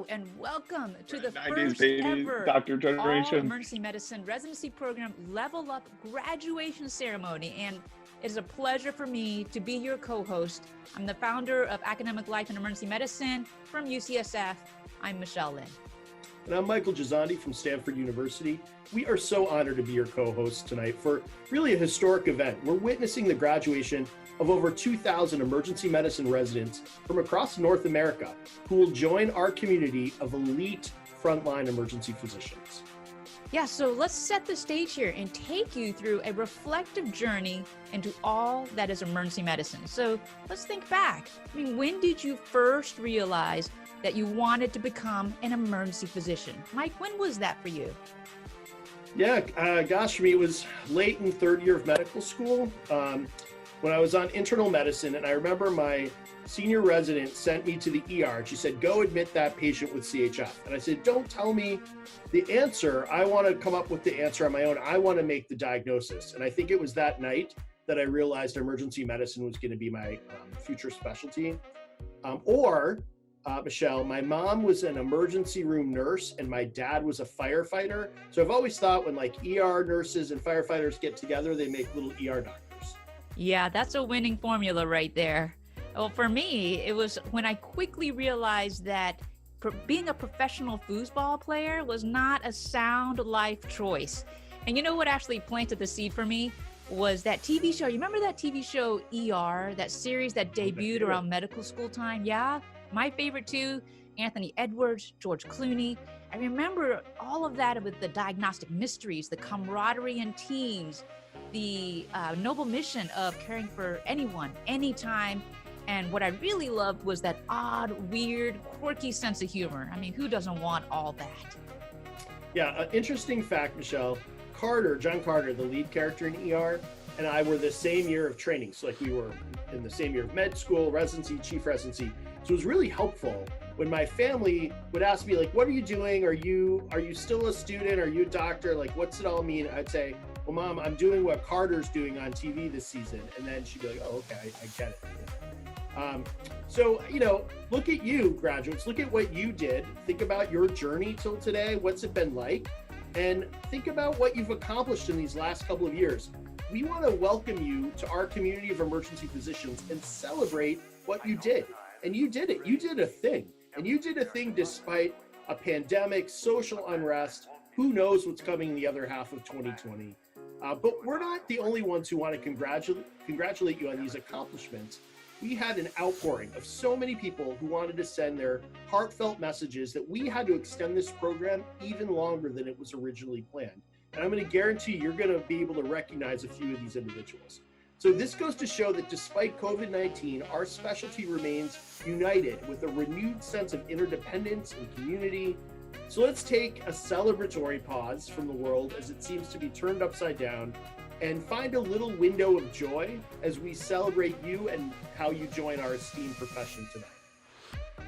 Hello and welcome to the 90s first baby, ever Doctor Generation. All-Emergency Medicine Residency Program Level Up graduation ceremony. And it is a pleasure for me to be your co-host. I'm the founder of Academic Life and Emergency Medicine from UCSF. I'm Michelle Lynn. And I'm Michael Gisandi from Stanford University. We are so honored to be your co-hosts tonight for really a historic event. We're witnessing the graduation of over 2,000 emergency medicine residents from across North America who will join our community of elite frontline emergency physicians. Yeah, so let's set the stage here and take you through a reflective journey into all that is emergency medicine. So let's think back. I mean, when did you first realize that you wanted to become an emergency physician? Mike, when was that for you? Yeah, gosh, for me, it was late in third year of medical school when I was on internal medicine. And I remember my senior resident sent me to the ER. She said, go admit that patient with CHF. And I said, don't tell me the answer. I want to come up with the answer on my own. I want to make the diagnosis. And I think it was that night that I realized emergency medicine was going to be my future specialty. Michelle, my mom was an emergency room nurse and my dad was a firefighter. So I've always thought when like ER nurses and firefighters get together, they make little ER doctors. Yeah, that's a winning formula right there. Well, for me, it was when I quickly realized that being a professional foosball player was not a sound life choice. And you know what actually planted the seed for me was that TV show. You remember that TV show ER, that series that debuted around medical school time? Yeah, my favorite too, Anthony Edwards, George Clooney. I remember all of that with the diagnostic mysteries, the camaraderie in teams, the noble mission of caring for anyone, anytime. And what I really loved was that odd, weird, quirky sense of humor. I mean, who doesn't want all that? Yeah, an interesting fact, Michelle. John Carter, the lead character in ER, and I were the same year of training. So like we were in the same year of med school, residency, chief residency. So it was really helpful when my family would ask me, like, what are you doing? Are you still a student? Are you a doctor? Like, what's it all mean? I'd say, well, Mom, I'm doing what Carter's doing on TV this season. And then she'd be like, oh, okay, I get it. So, look at you, graduates, look at what you did. Think about your journey till today. What's it been like? And think about what you've accomplished in these last couple of years. We want to welcome you to our community of emergency physicians and celebrate what you did. And you did it. You did a thing. And you did a thing despite a pandemic, social unrest. Who knows what's coming in the other half of 2020? But we're not the only ones who want to congratulate you on these accomplishments. We had an outpouring of so many people who wanted to send their heartfelt messages that we had to extend this program even longer than it was originally planned. And I'm going to guarantee you're going to be able to recognize a few of these individuals. So this goes to show that despite COVID-19, our specialty remains united with a renewed sense of interdependence and community. So let's take a celebratory pause from the world as it seems to be turned upside down and find a little window of joy as we celebrate you and how you join our esteemed profession tonight.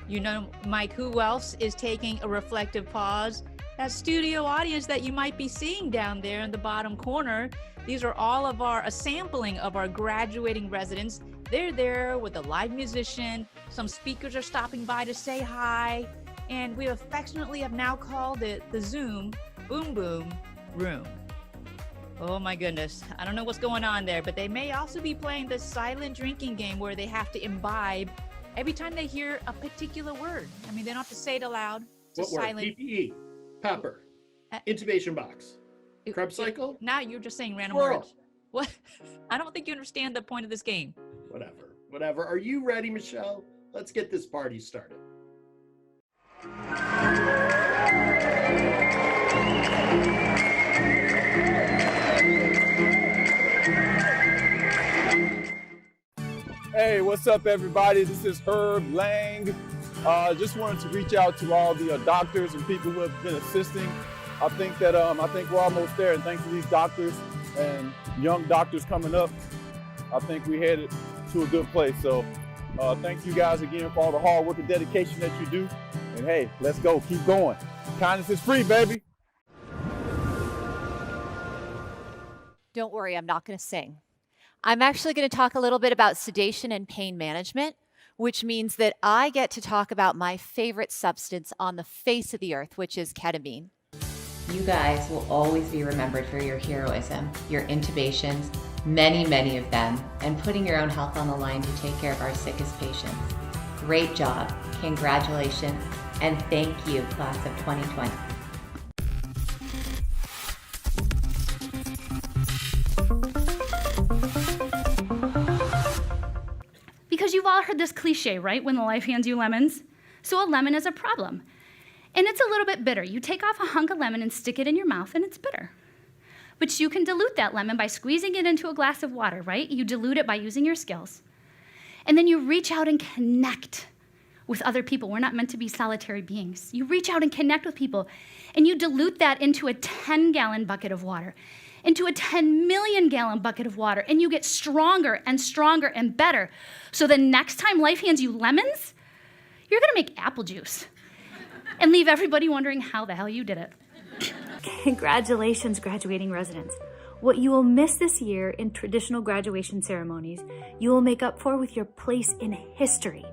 You know, Mike, who else is taking a reflective pause? That studio audience that you might be seeing down there in the bottom corner. These are all of a sampling of our graduating residents. They're there with a live musician. Some speakers are stopping by to say hi. And we affectionately have now called it the Zoom Boom Boom Room. Oh my goodness. I don't know what's going on there, but they may also be playing the silent drinking game where they have to imbibe every time they hear a particular word. I mean, they don't have to say it aloud. It's what silent. Word? PPE, pepper, intubation box, Krebs cycle. Now you're just saying random Squirrel. words. What? I don't think you understand the point of this game. Whatever. Are you ready, Michelle? Let's get this party started. Hey, what's up, everybody? This is Herb Lang. Just wanted to reach out to all the doctors and people who have been assisting. I think we're almost there, and thanks to these doctors and young doctors coming up, I think we headed to a good place. So thank you guys again for all the hard work and dedication that you do. And hey, let's go, keep going. Kindness is free, baby. Don't worry, I'm not going to sing. I'm actually going to talk a little bit about sedation and pain management. which means that I get to talk about my favorite substance on the face of the earth, which is ketamine. You guys will always be remembered for your heroism, your intubations, many of them, and putting your own health on the line to take care of our sickest patients. Great job, congratulations, and thank you, class of 2020. Because you've all heard this cliche, right? When the life hands you lemons. So a lemon is a problem. And it's a little bit bitter. You take off a hunk of lemon and stick it in your mouth, and it's bitter. But you can dilute that lemon by squeezing it into a glass of water, right? You dilute it by using your skills. And then you reach out and connect with other people. We're not meant to be solitary beings. You reach out and connect with people, and you dilute that into a 10-gallon bucket of water, into a 10 million gallon bucket of water, and you get stronger and stronger and better. So the next time life hands you lemons, you're gonna make apple juice and leave everybody wondering how the hell you did it. Congratulations, graduating residents. What you will miss this year in traditional graduation ceremonies, you will make up for with your place in history.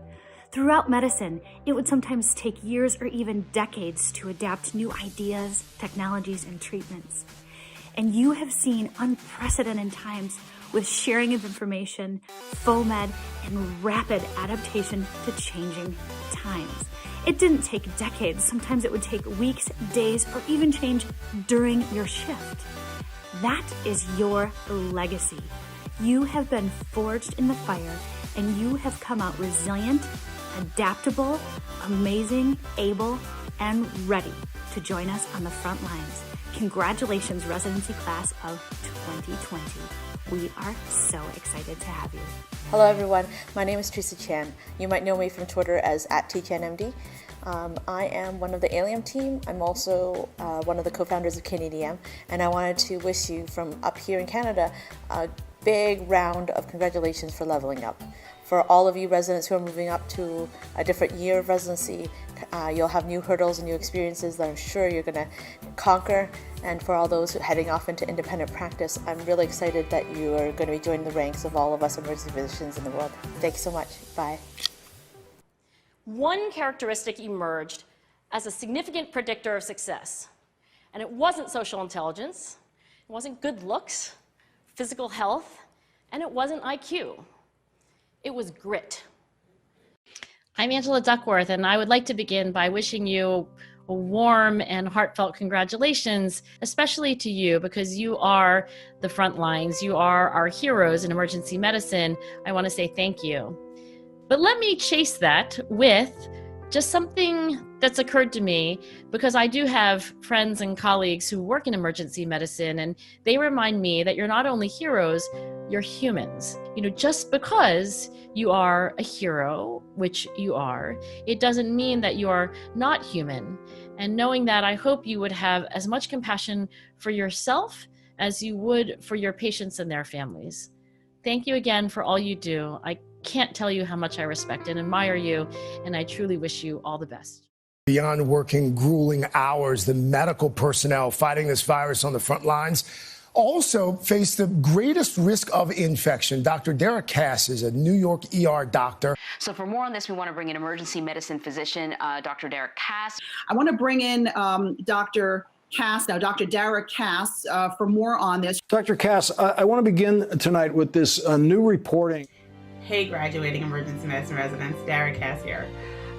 Throughout medicine, it would sometimes take years or even decades to adapt new ideas, technologies, and treatments. And you have seen unprecedented times with sharing of information, FOMED, and rapid adaptation to changing times. It didn't take decades. Sometimes it would take weeks, days, or even change during your shift. That is your legacy. You have been forged in the fire, and you have come out resilient, adaptable, amazing, able, and ready to join us on the front lines. Congratulations, residency class of 2020. We are so excited to have you. Hello everyone, my name is Teresa Chan. You might know me from Twitter as @TChanMD. I am one of the Allium team. I'm also one of the co-founders of KNEDM, and I wanted to wish you from up here in Canada a big round of congratulations for leveling up. For all of you residents who are moving up to a different year of residency, you'll have new hurdles and new experiences that I'm sure you're going to conquer. And for all those heading off into independent practice, I'm really excited that you are going to be joining the ranks of all of us emergency physicians in the world. Thanks so much. Bye. One characteristic emerged as a significant predictor of success. And it wasn't social intelligence, it wasn't good looks, physical health, and it wasn't IQ. It was grit. I'm Angela Duckworth, and I would like to begin by wishing you a warm and heartfelt congratulations, especially to you, because you are the front lines. You are our heroes in emergency medicine. I want to say thank you. But let me chase that with just something that's occurred to me, because I do have friends and colleagues who work in emergency medicine, and they remind me that you're not only heroes, you're humans. Just because you are a hero, which you are, it doesn't mean that you are not human. And knowing that, I hope you would have as much compassion for yourself as you would for your patients and their families. Thank you again for all you do. I can't tell you how much I respect and admire you, and I truly wish you all the best. Beyond working grueling hours, the medical personnel fighting this virus on the front lines also face the greatest risk of infection. Dr. Derek Cass is a New York ER doctor. So for more on this, we want to bring in emergency medicine physician, Dr. Derek Cass. I want to bring in Dr. Cass, now Dr. Derek Cass, for more on this. Dr. Cass, I want to begin tonight with this new reporting. Hey, graduating emergency medicine residents, Derek Cass here.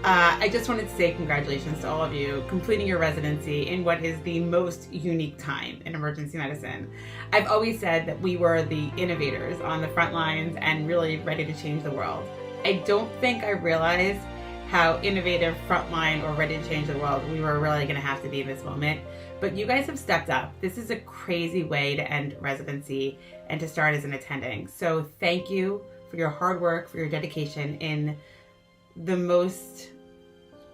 I just wanted to say congratulations to all of you completing your residency in what is the most unique time in emergency medicine. I've always said that we were the innovators on the front lines and really ready to change the world. I don't think I realized how innovative, frontline, or ready to change the world we were really going to have to be in this moment. But you guys have stepped up. This is a crazy way to end residency and to start as an attending. So thank you for your hard work, for your dedication in the most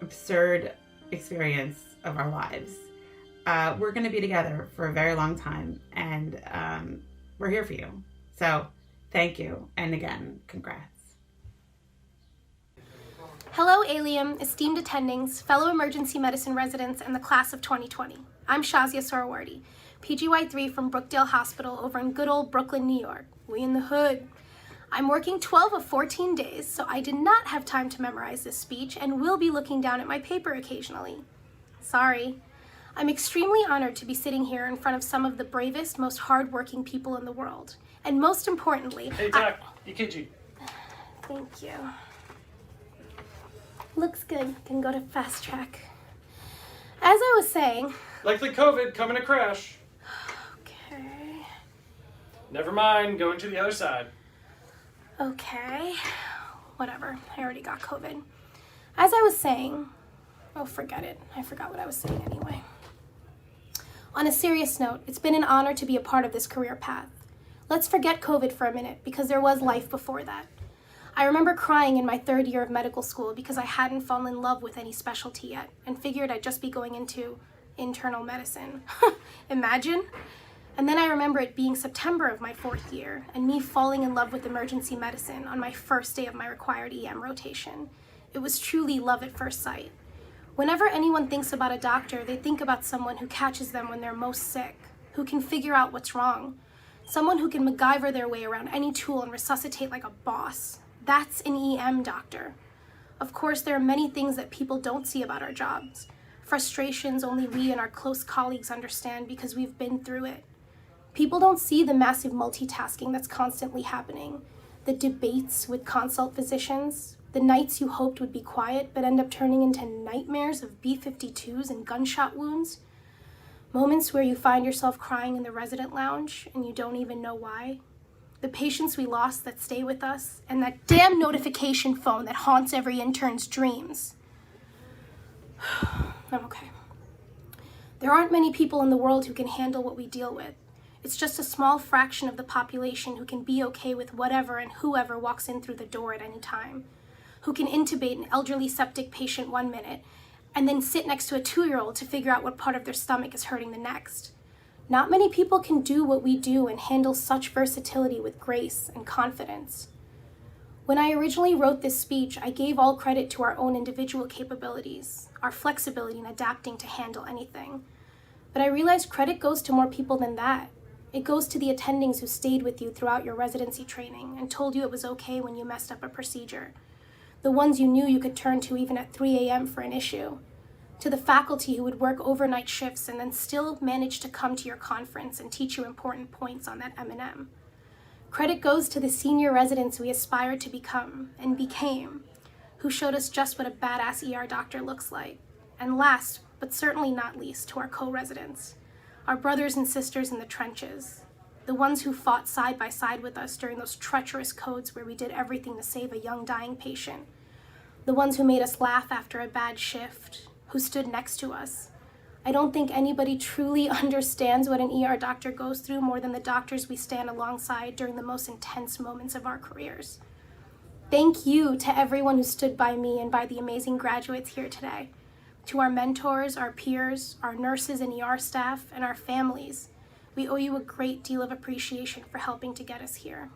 absurd experience of our lives. We're going to be together for a very long time, and we're here for you. So thank you, and again, congrats. Hello, Allium, esteemed attendings, fellow emergency medicine residents, and the class of 2020. I'm Shazia Sorowardi, PGY3 from Brookdale Hospital over in good old Brooklyn, New York. We in the hood. I'm working 12 of 14 days, so I did not have time to memorize this speech and will be looking down at my paper occasionally. Sorry. I'm extremely honored to be sitting here in front of some of the bravest, most hardworking people in the world. And most importantly, Hey, Doc, EKG. Thank you. Looks good. Can go to fast track. As I was saying... Likely COVID, coming to crash. Okay. Never mind, going to the other side. Okay. Whatever. I already got COVID. As I was saying... Oh, forget it. I forgot what I was saying anyway. On a serious note, it's been an honor to be a part of this career path. Let's forget COVID for a minute, because there was life before that. I remember crying in my 3rd year of medical school because I hadn't fallen in love with any specialty yet and figured I'd just be going into internal medicine. Imagine? And then I remember it being September of my 4th year and me falling in love with emergency medicine on my first day of my required EM rotation. It was truly love at first sight. Whenever anyone thinks about a doctor, they think about someone who catches them when they're most sick, who can figure out what's wrong, someone who can MacGyver their way around any tool and resuscitate like a boss. That's an EM doctor. Of course, there are many things that people don't see about our jobs. Frustrations only we and our close colleagues understand because we've been through it. People don't see the massive multitasking that's constantly happening, the debates with consult physicians, the nights you hoped would be quiet but end up turning into nightmares of B-52s and gunshot wounds, moments where you find yourself crying in the resident lounge and you don't even know why, the patients we lost that stay with us, and that damn notification phone that haunts every intern's dreams. I'm okay. There aren't many people in the world who can handle what we deal with. It's just a small fraction of the population who can be okay with whatever and whoever walks in through the door at any time, who can intubate an elderly septic patient 1 minute and then sit next to a 2-year-old to figure out what part of their stomach is hurting the next. Not many people can do what we do and handle such versatility with grace and confidence. When I originally wrote this speech, I gave all credit to our own individual capabilities, our flexibility in adapting to handle anything. But I realized credit goes to more people than that. It goes to the attendings who stayed with you throughout your residency training and told you it was okay when you messed up a procedure. The ones you knew you could turn to even at 3 a.m. for an issue. To the faculty who would work overnight shifts and then still manage to come to your conference and teach you important points on that M&M. Credit goes to the senior residents we aspired to become and became, who showed us just what a badass ER doctor looks like. And last, but certainly not least, to our co-residents, our brothers and sisters in the trenches, the ones who fought side by side with us during those treacherous codes where we did everything to save a young dying patient, the ones who made us laugh after a bad shift, who stood next to us. I don't think anybody truly understands what an ER doctor goes through more than the doctors we stand alongside during the most intense moments of our careers. Thank you to everyone who stood by me and by the amazing graduates here today. To our mentors, our peers, our nurses and ER staff, and our families, we owe you a great deal of appreciation for helping to get us here.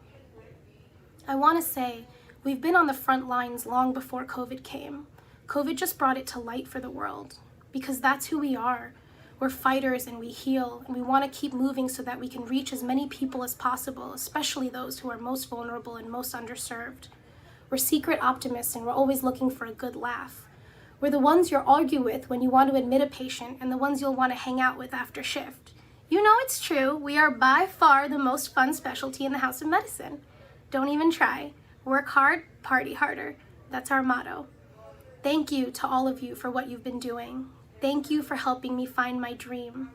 I want to say, we've been on the front lines long before COVID came. COVID just brought it to light for the world, because that's who we are. We're fighters and we heal, and we want to keep moving so that we can reach as many people as possible, especially those who are most vulnerable and most underserved. We're secret optimists and we're always looking for a good laugh. We're the ones you'll argue with when you want to admit a patient and the ones you'll want to hang out with after shift. You know it's true, we are by far the most fun specialty in the House of Medicine. Don't even try. Work hard, party harder. That's our motto. Thank you to all of you for what you've been doing. Thank you for helping me find my dream.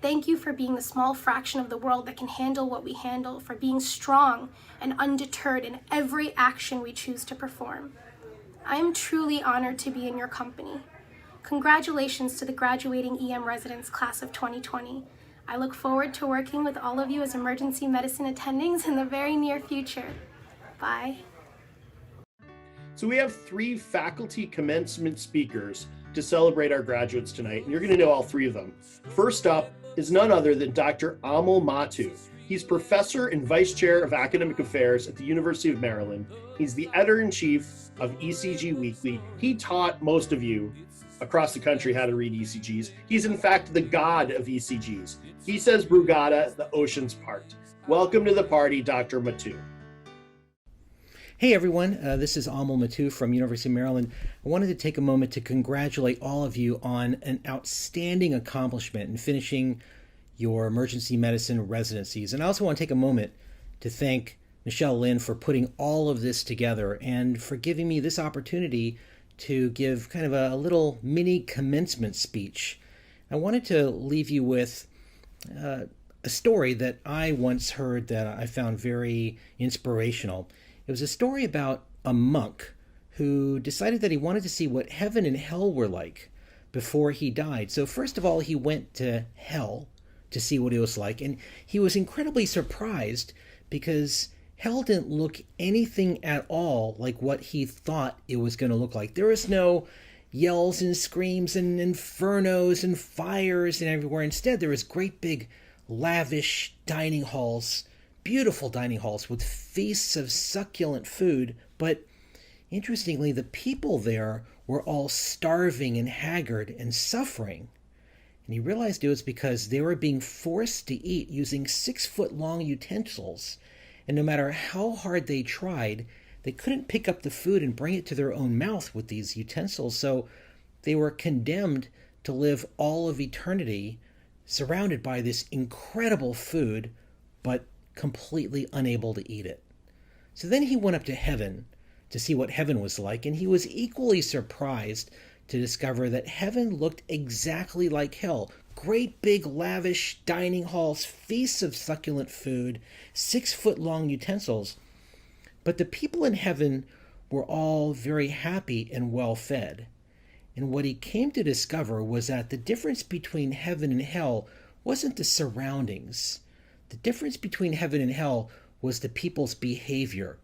Thank you for being the small fraction of the world that can handle what we handle, for being strong and undeterred in every action we choose to perform. I am truly honored to be in your company. Congratulations to the graduating EM residents class of 2020. I look forward to working with all of you as emergency medicine attendings in the very near future. Bye. So we have 3 faculty commencement speakers to celebrate our graduates tonight, and you're going to know all 3 of them. First up is none other than Dr. Amal Matu. He's professor and vice chair of academic affairs at the University of Maryland. He's the editor-in-chief of ECG Weekly. He taught most of you across the country how to read ECGs. He's in fact the god of ECGs. He says Brugada, the ocean's part. Welcome to the party, Dr. Matu. Hey everyone, this is Amal Mattu from University of Maryland. I wanted to take a moment to congratulate all of you on an outstanding accomplishment in finishing your emergency medicine residencies. And I also want to take a moment to thank Michelle Lynn for putting all of this together and for giving me this opportunity to give kind of a little mini commencement speech. I wanted to leave you with a story that I once heard that I found very inspirational. It was a story about a monk who decided that he wanted to see what heaven and hell were like before he died. So first of all, he went to hell to see what it was like, and he was incredibly surprised because hell didn't look anything at all like what he thought it was going to look like. There was no yells and screams and infernos and fires and everywhere. Instead, there was great big lavish dining halls, beautiful dining halls with feasts of succulent food. But interestingly, the people there were all starving and haggard and suffering. And he realized it was because they were being forced to eat using 6-foot-long utensils. And no matter how hard they tried, they couldn't pick up the food and bring it to their own mouth with these utensils. So they were condemned to live all of eternity surrounded by this incredible food, but completely unable to eat it. So then he went up to heaven to see what heaven was like, and he was equally surprised to discover that heaven looked exactly like hell. Great big lavish dining halls, feasts of succulent food, 6-foot-long utensils. But the people in heaven were all very happy and well fed. And what he came to discover was that the difference between heaven and hell wasn't the surroundings. The difference between heaven and hell was the people's behavior.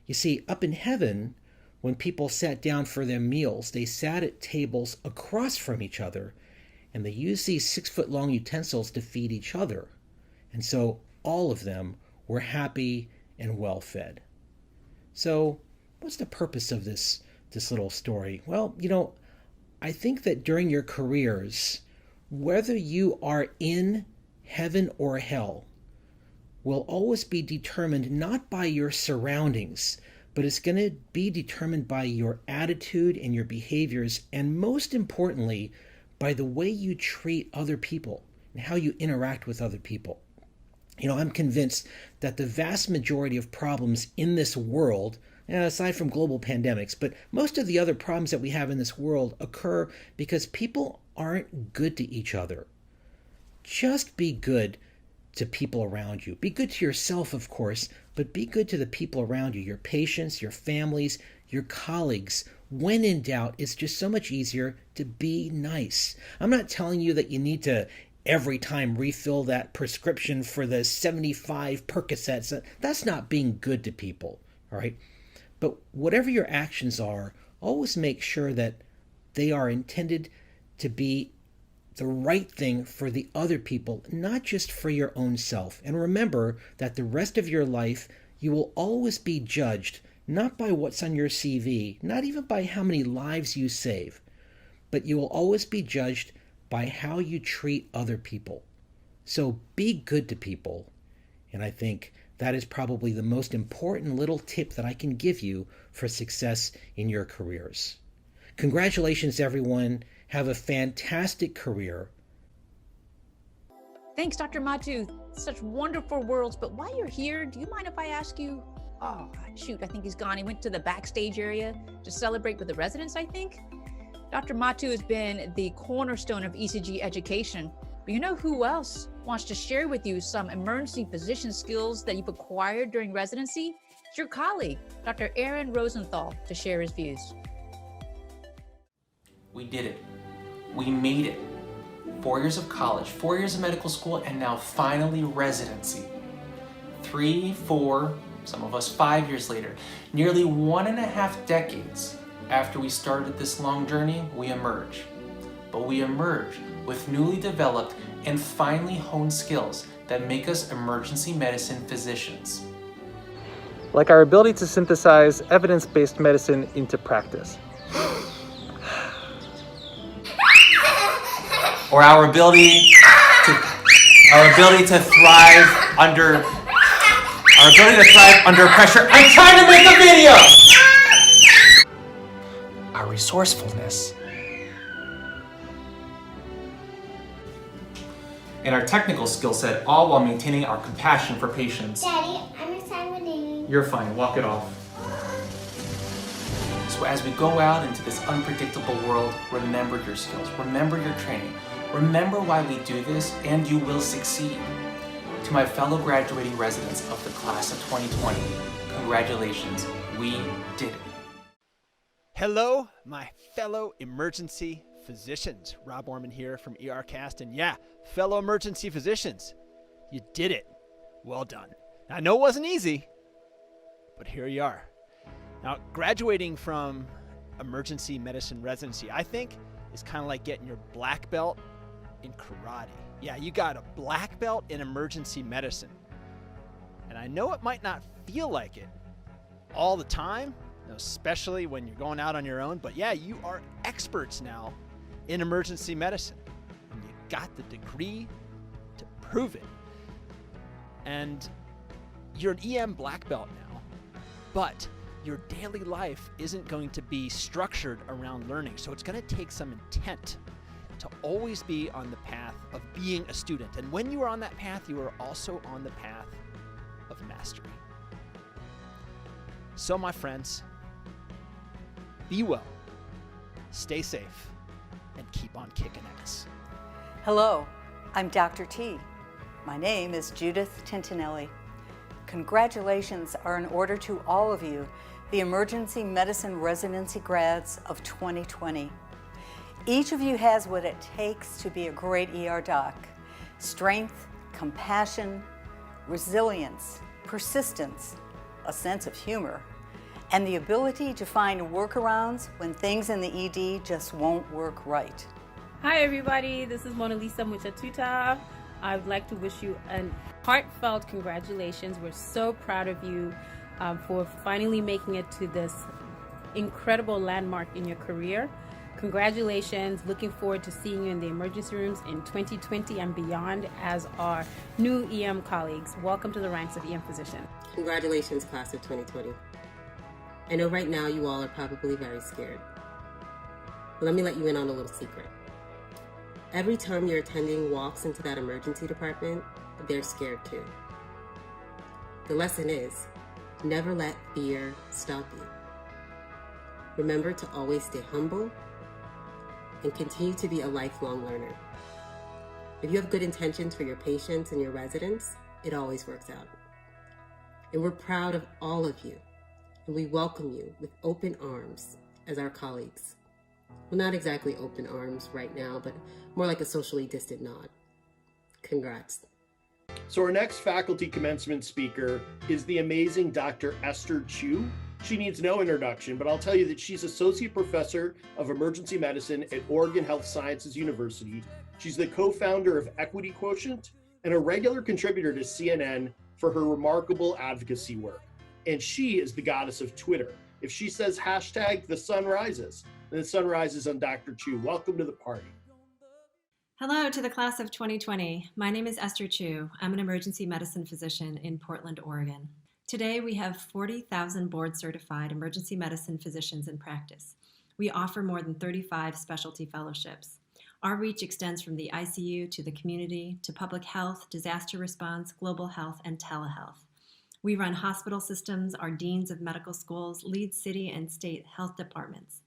You see, up in heaven, when people sat down for their meals, they sat at tables across from each other, and they used these 6-foot-long utensils to feed each other. And so all of them were happy and well fed. So what's the purpose of this little story? Well, I think that during your careers, whether you are in heaven or hell will always be determined not by your surroundings, but it's going to be determined by your attitude and your behaviors, and most importantly, by the way you treat other people and how you interact with other people. I'm convinced that the vast majority of problems in this world, aside from global pandemics, but most of the other problems that we have in this world occur because people aren't good to each other. Just be good to people around you. Be good to yourself, of course, but be good to the people around you, your patients, your families, your colleagues. When in doubt, it's just so much easier to be nice. I'm not telling you that you need to every time refill that prescription for the 75 Percocets. That's not being good to people, all right? But whatever your actions are, always make sure that they are intended to be the right thing for the other people, not just for your own self. And remember that the rest of your life, you will always be judged not by what's on your CV, not even by how many lives you save, but you will always be judged by how you treat other people. So be good to people. And I think that is probably the most important little tip that I can give you for success in your careers. Congratulations, everyone. Have a fantastic career. Thanks, Dr. Mattu. Such wonderful words. But while you're here, do you mind if I ask you? Oh, shoot, I think he's gone. He went to the backstage area to celebrate with the residents, I think. Dr. Mattu has been the cornerstone of ECG education. But you know who else wants to share with you some emergency physician skills that you've acquired during residency? It's your colleague, Dr. Aaron Rosenthal, to share his views. We did it. We made it. 4 years of college, 4 years of medical school, and now finally residency. 3, 4, some of us 5 years later, nearly 1.5 decades after we started this long journey, we emerge. But we emerge with newly developed and finely honed skills that make us emergency medicine physicians. Like our ability to synthesize evidence-based medicine into practice. Or our ability to thrive under our ability to thrive under pressure. I'm trying to make a video! Our resourcefulness. And our technical skill set, all while maintaining our compassion for patients. Daddy, I'm examining. You're fine, walk it off. So as we go out into this unpredictable world, remember your skills, remember your training, remember why we do this, and you will succeed. To my fellow graduating residents of the class of 2020, congratulations, we did it. Hello, my fellow emergency physicians. Rob Orman here from ERcast, and yeah, fellow emergency physicians, you did it. Well done. I know it wasn't easy, but here you are. Now, graduating from emergency medicine residency, I think, is kind of like getting your black belt in karate. Yeah, you got a black belt in emergency medicine. And I know it might not feel like it all the time, especially when you're going out on your own, but yeah, you are experts now in emergency medicine. And you got the degree to prove it. And you're an EM black belt now, but your daily life isn't going to be structured around learning. So it's going to take some intent to always be on the path of being a student. And when you are on that path, you are also on the path of mastery. So my friends, be well, stay safe, and keep on kicking ass. Hello, I'm Dr. T. My name is Judith Tintinelli. Congratulations are in order to all of you, the emergency medicine residency grads of 2020. Each of you has what it takes to be a great ER doc: strength, compassion, resilience, persistence, a sense of humor, and the ability to find workarounds when things in the ED just won't work right. Hi everybody, this is Mona Lisa Muchatuta. I would like to wish you a heartfelt congratulations. We're so proud of you for finally making it to this incredible landmark in your career. Congratulations. Looking forward to seeing you in the emergency rooms in 2020 and beyond as our new EM colleagues. Welcome to the ranks of EM physicians. Congratulations, class of 2020. I know right now you all are probably very scared. But let me let you in on a little secret. Every time your attending walks into that emergency department, they're scared too. The lesson is, never let fear stop you. Remember to always stay humble and continue to be a lifelong learner. If you have good intentions for your patients and your residents, it always works out. And we're proud of all of you, and we welcome you with open arms as our colleagues. Well, not exactly open arms right now, but more like a socially distant nod. Congrats. So our next faculty commencement speaker is the amazing Dr. Esther Chu. She needs no introduction, but I'll tell you that she's Associate Professor of Emergency Medicine at Oregon Health Sciences University. She's the co-founder of Equity Quotient and a regular contributor to CNN for her remarkable advocacy work. And she is the goddess of Twitter. If she says hashtag the sun rises, then the sun rises on Dr. Chu. Welcome to the party. Hello to the class of 2020. My name is Esther Chu. I'm an emergency medicine physician in Portland, Oregon. Today we have 40,000 board-certified emergency medicine physicians in practice. We offer more than 35 specialty fellowships. Our reach extends from the ICU to the community, to public health, disaster response, global health, and telehealth. We run hospital systems, are deans of medical schools, lead city and state health departments.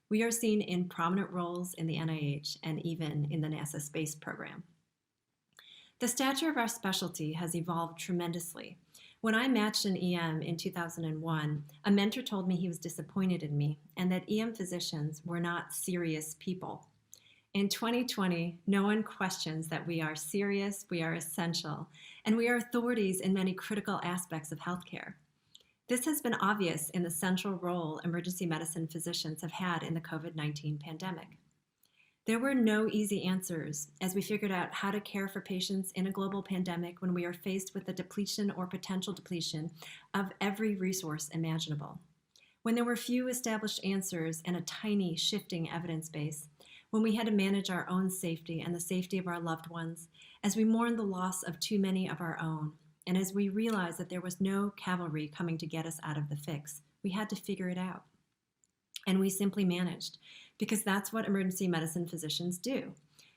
We are seen in prominent roles in the NIH and even in the NASA space program. The stature of our specialty has evolved tremendously. When I matched an EM in 2001, a mentor told me he was disappointed in me and that EM physicians were not serious people. In 2020, no one questions that we are serious, we are essential, and we are authorities in many critical aspects of healthcare. This has been obvious in the central role emergency medicine physicians have had in the COVID-19 pandemic. There were no easy answers as we figured out how to care for patients in a global pandemic when we are faced with the depletion or potential depletion of every resource imaginable. When there were few established answers and a tiny shifting evidence base, when we had to manage our own safety and the safety of our loved ones, as we mourned the loss of too many of our own, And as we realized that there was no cavalry coming to get us out of the fix, we had to figure it out. And we simply managed, because that's what emergency medicine physicians do.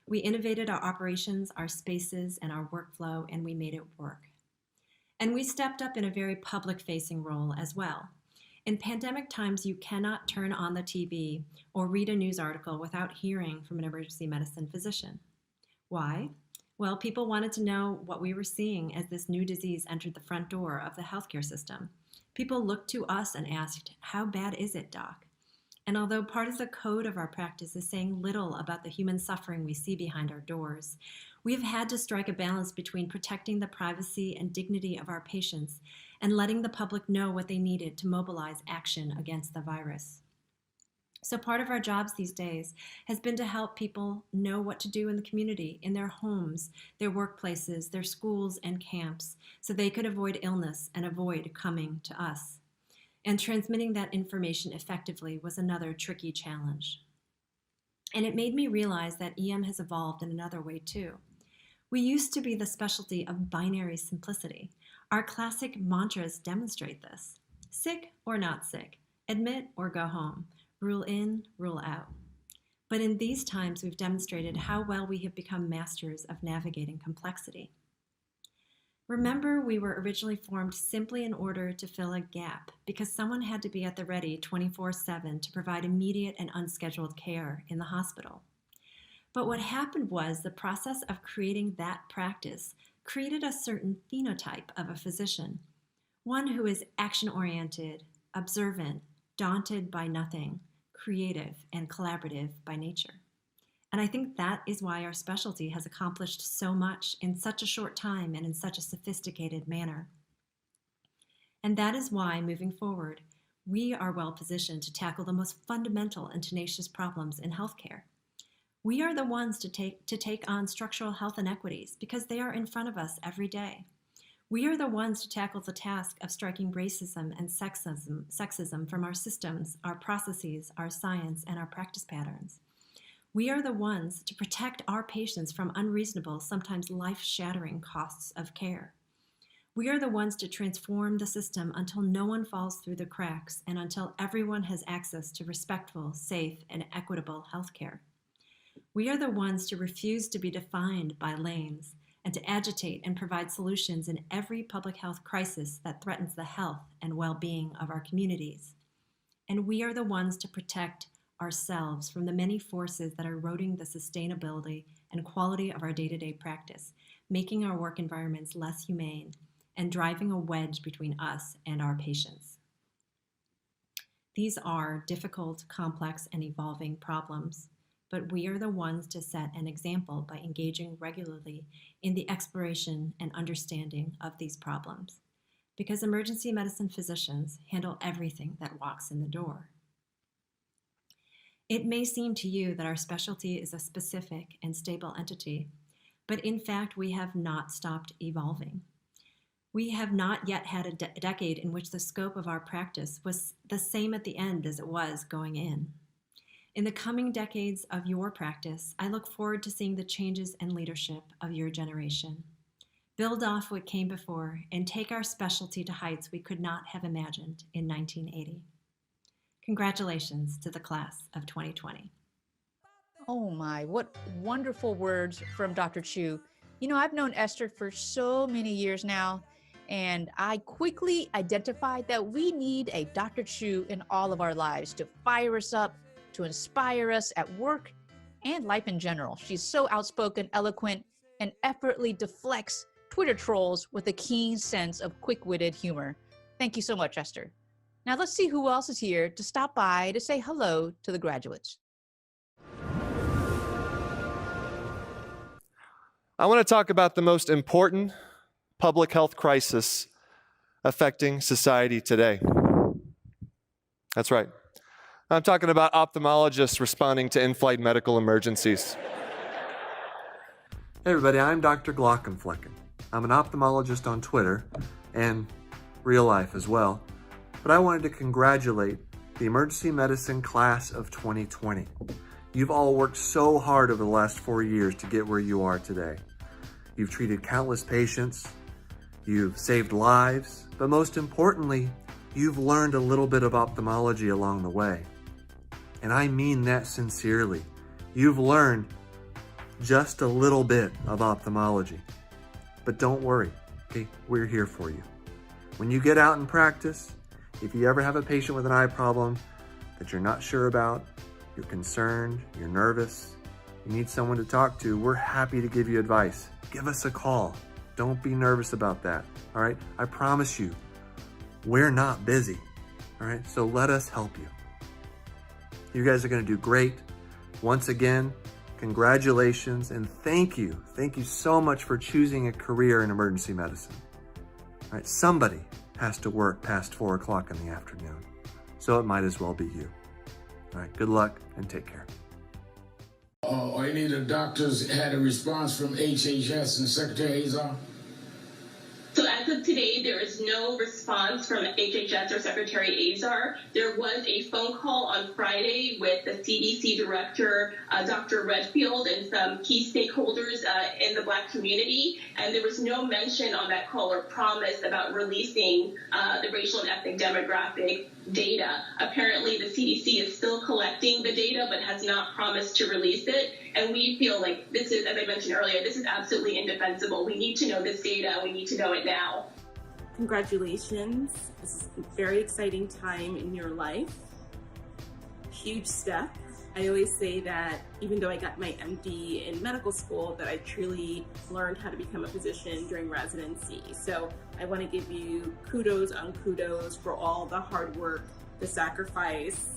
We innovated our operations, our spaces, and our workflow, and we made it work. And we stepped up in a very public-facing role as well. In pandemic times, you cannot turn on the TV or read a news article without hearing from an emergency medicine physician. Why? Well, people wanted to know what we were seeing as this new disease entered the front door of the healthcare system. People looked to us and asked, "How bad is it, doc?" And although part of the code of our practice is saying little about the human suffering we see behind our doors, we have had to strike a balance between protecting the privacy and dignity of our patients and letting the public know what they needed to mobilize action against the virus. So part of our jobs these days has been to help people know what to do in the community, in their homes, their workplaces, their schools and camps, so they could avoid illness and avoid coming to us. And transmitting that information effectively was another tricky challenge. And it made me realize that EM has evolved in another way too. We used to be the specialty of binary simplicity. Our classic mantras demonstrate this. Sick or not sick, admit or go home, rule in, rule out. But in these times, we've demonstrated how well we have become masters of navigating complexity. Remember, we were originally formed simply in order to fill a gap because someone had to be at the ready 24/7 to provide immediate and unscheduled care in the hospital. But what happened was the process of creating that practice created a certain phenotype of a physician, one who is action-oriented, observant, daunted by nothing, creative, and collaborative by nature. And I think that is why our specialty has accomplished so much in such a short time and in such a sophisticated manner. And that is why, moving forward, we are well positioned to tackle the most fundamental and tenacious problems in healthcare. We are the ones to take on structural health inequities because they are in front of us every day. We are the ones to tackle the task of striking racism and sexism from our systems, our processes, our science, and our practice patterns. We are the ones to protect our patients from unreasonable, sometimes life-shattering costs of care. We are the ones to transform the system until no one falls through the cracks and until everyone has access to respectful, safe, and equitable health care. We are the ones to refuse to be defined by lanes and to agitate and provide solutions in every public health crisis that threatens the health and well-being of our communities. And we are the ones to protect ourselves from the many forces that are eroding the sustainability and quality of our day-to-day practice, making our work environments less humane and driving a wedge between us and our patients. These are difficult, complex, and evolving problems, but we are the ones to set an example by engaging regularly in the exploration and understanding of these problems, because emergency medicine physicians handle everything that walks in the door. It may seem to you that our specialty is a specific and stable entity, but in fact, we have not stopped evolving. We have not yet had a decade in which the scope of our practice was the same at the end as it was going in. In the coming decades of your practice, I look forward to seeing the changes and leadership of your generation. Build off what came before and take our specialty to heights we could not have imagined in 1980. Congratulations to the class of 2020. Oh my, what wonderful words from Dr. Chu. You know, I've known Esther for so many years now, and I quickly identified that we need a Dr. Chu in all of our lives to fire us up, to inspire us at work and life in general. She's so outspoken, eloquent, and effortlessly deflects Twitter trolls with a keen sense of quick-witted humor. Thank you so much, Esther. Now let's see who else is here to stop by to say hello to the graduates. I want to talk about the most important public health crisis affecting society today. That's right. I'm talking about ophthalmologists responding to in-flight medical emergencies. Hey everybody, I'm Dr. Glockenflecken. I'm an ophthalmologist on Twitter and real life as well. But I wanted to congratulate the emergency medicine class of 2020. You've all worked so hard over the last 4 years to get where you are today. You've treated countless patients, you've saved lives, but most importantly, you've learned a little bit of ophthalmology along the way. And I mean that sincerely. You've learned just a little bit of ophthalmology. But don't worry, okay? We're here for you. When you get out and practice, if you ever have a patient with an eye problem that you're not sure about, you're concerned, you're nervous, you need someone to talk to, we're happy to give you advice. Give us a call. Don't be nervous about that, all right? I promise you, we're not busy, all right? So let us help you. You guys are gonna do great. Once again, congratulations and thank you. Thank you so much for choosing a career in emergency medicine. All right, somebody has to work past 4 o'clock in the afternoon, so it might as well be you. All right, good luck and take care. Are any of the doctors had a response from HHS and Secretary Azar? So as of today, there is no response from HHS or Secretary Azar. There was a phone call on Friday with the CDC director, Dr. Redfield, and some key stakeholders in the Black community. And there was no mention on that call or promise about releasing the racial and ethnic demographic data. Apparently, the CDC is still collecting the data, but has not promised to release it. And we feel like this is, as I mentioned earlier, this is absolutely indefensible. We need to know this data. We need to know it now. Congratulations. This is a very exciting time in your life. Huge step. I always say that even though I got my MD in medical school, that I truly learned how to become a physician during residency. So I want to give you kudos on kudos for all the hard work, the sacrifice,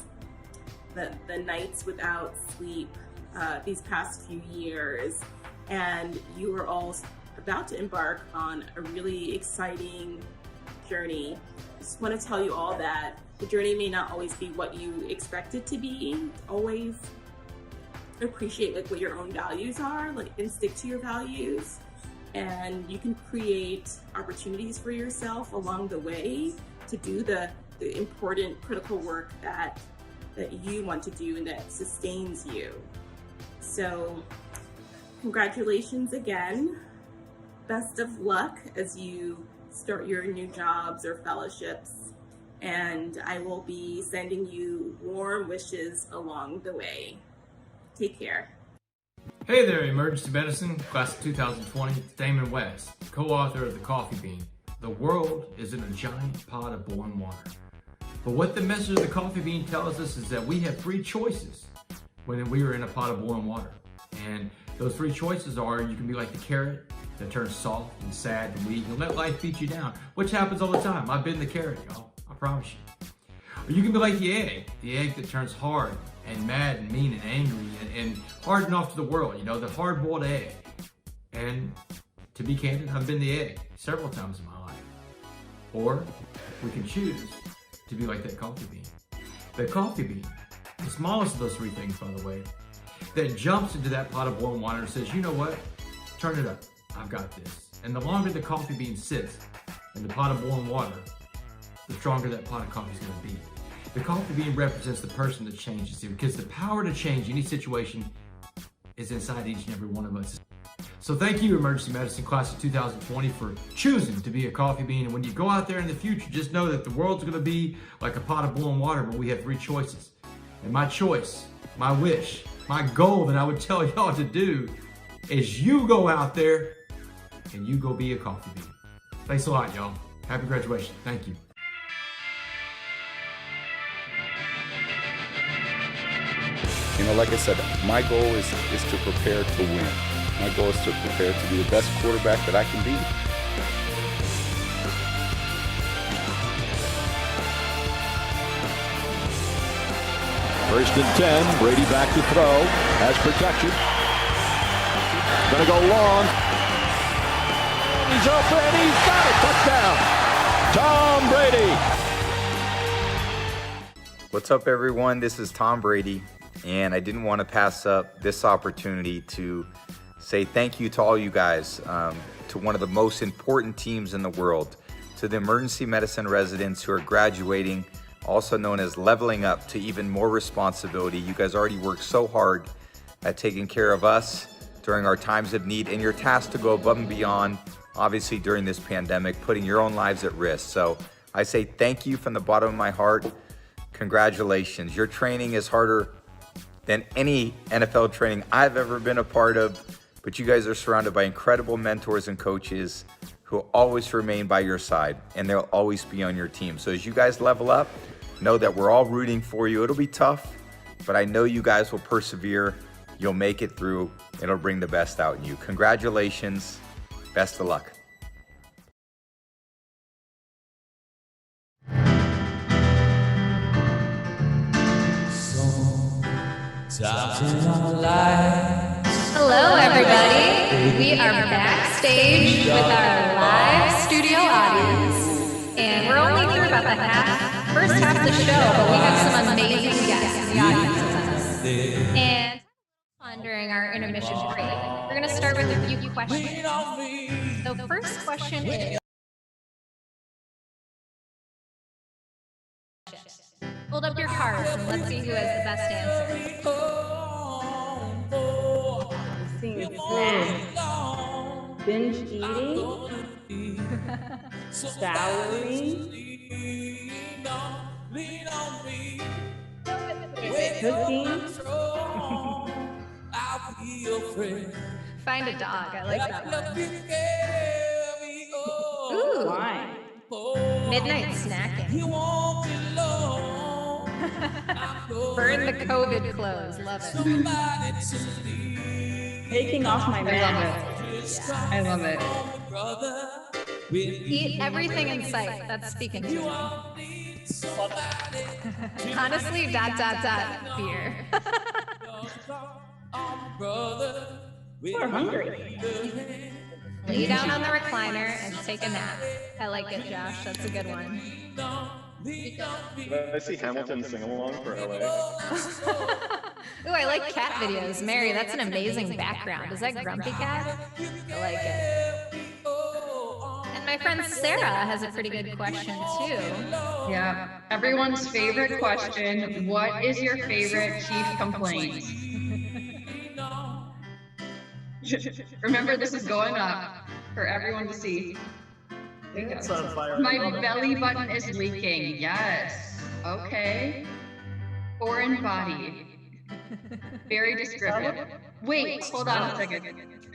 the nights without sleep these past few years. And you are all about to embark on a really exciting journey. I just want to tell you all that the journey may not always be what you expect it to be. Always appreciate like what your own values are, like, and stick to your values. And you can create opportunities for yourself along the way to do the important critical work that you want to do and that sustains you. So congratulations again. Best of luck as you start your new jobs or fellowships. And I will be sending you warm wishes along the way. Take care. Hey there, Emergency Medicine, Class of 2020, it's Damon West, co-author of The Coffee Bean. The world is in a giant pot of boiling water. But what the message of The Coffee Bean tells us is that we have 3 choices when we are in a pot of boiling water. And those 3 choices are, you can be like the carrot that turns soft and sad and weak and let life beat you down, which happens all the time. I've been the carrot, y'all. I promise you. Or you can be like the egg that turns hard and mad and mean and angry and hardened off to the world, you know, the hard-boiled egg. And to be candid, I've been the egg several times in my life. Or we can choose to be like that coffee bean. The coffee bean, the smallest of those 3 things, by the way, that jumps into that pot of boiling water and says, you know what, turn it up, I've got this. And the longer the coffee bean sits in the pot of boiling water, the stronger that pot of coffee is going to be. The coffee bean represents the person that changes you, because the power to change any situation is inside each and every one of us. So thank you, Emergency Medicine Class of 2020, for choosing to be a coffee bean. And when you go out there in the future, just know that the world's going to be like a pot of boiling water, but we have 3 choices. And my choice, my wish, my goal that I would tell y'all to do is you go out there and you go be a coffee bean. Thanks a lot, y'all. Happy graduation. Thank you. You know, like I said, my goal is to prepare to win. My goal is to prepare to be the best quarterback that I can be. First and 10, Brady back to throw, has protection. Gonna go long. He's open, he's got it, touchdown. Tom Brady. What's up, everyone? This is Tom Brady, and I didn't want to pass up this opportunity to say thank you to all you guys, to one of the most important teams in the world, to the emergency medicine residents who are graduating, also known as leveling up to even more responsibility. You guys already worked so hard at taking care of us during our times of need, and you're tasked to go above and beyond obviously during this pandemic, putting your own lives at risk. So I say thank you from the bottom of my heart. Congratulations. Your training is harder than any NFL training I've ever been a part of, but you guys are surrounded by incredible mentors and coaches who will always remain by your side, and they'll always be on your team. So as you guys level up, know that we're all rooting for you. It'll be tough, but I know you guys will persevere. You'll make it through. It'll bring the best out in you. Congratulations. Best of luck. Hello, everybody. We are backstage with our live studio audience, and we're only through about the first half of the show, but we have some amazing guests in the audience with us. And fun during our intermission break. We're going to start with a few questions. So, first question is: hold up your cards and let's see who has the best answer. Seeing snacks, binge eating, showering, cooking. Find a dog. I like that one. Ooh. Wine. Midnight snacking. Burn the COVID clothes. Love it. Taking off my mask. I love it. Eat everything in sight. That's speaking to me. Honestly, ... beer. We're hungry. Lay down on the recliner and take a nap. I like it, Josh. That's a good one. Did I see Hamilton sing along for LA? Ooh, I like cat videos. Mary, that's an amazing background. Is that Grumpy Cat? I like it. And my friend Sarah has a pretty good question, too. Yeah. Everyone's favorite question: what is your favorite chief complaint? Remember, this is going up for everyone to see. It's on fire. My belly button is leaking. Yes. Okay. Foreign body. Very descriptive. Wait, hold on a second.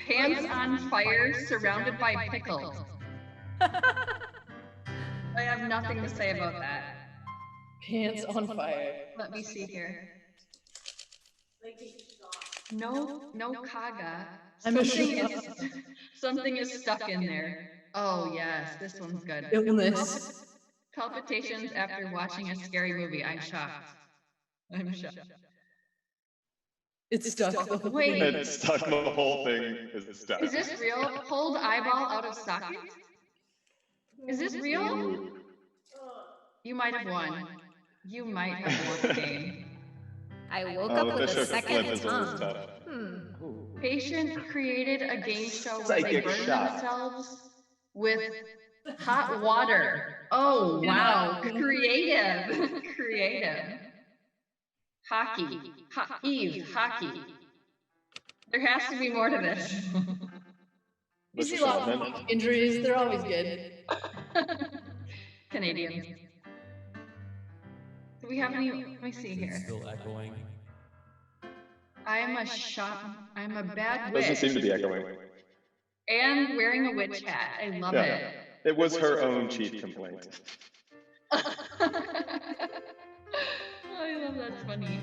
Pants on fire, surrounded by pickles. I have nothing to say about that. Pants on fire. Let me see here. No kaga. Something is stuck in there. Oh yes, this one's good. Illness. Palpitations after watching a scary movie. I'm shocked. It's stuck. Wait. It's stuck. The whole thing is stuck. Is this real? Pulled eyeball out of socket? Is this real? You might have won. You might have won the game. I woke up with a second tongue. Patient created a game show where they Psychic burn shot. themselves with hot water. Oh, wow. Creative. Creative. Hockey. Hockey. There has to be more to this. You see a lot of injuries. They're always good. Canadians. Do we have any? Let me see here. Still echoing. I'm a bad witch. Doesn't seem to be echoing. And wearing a witch hat. I love Yeah. it. It was her own chief complaint. I love that's funny.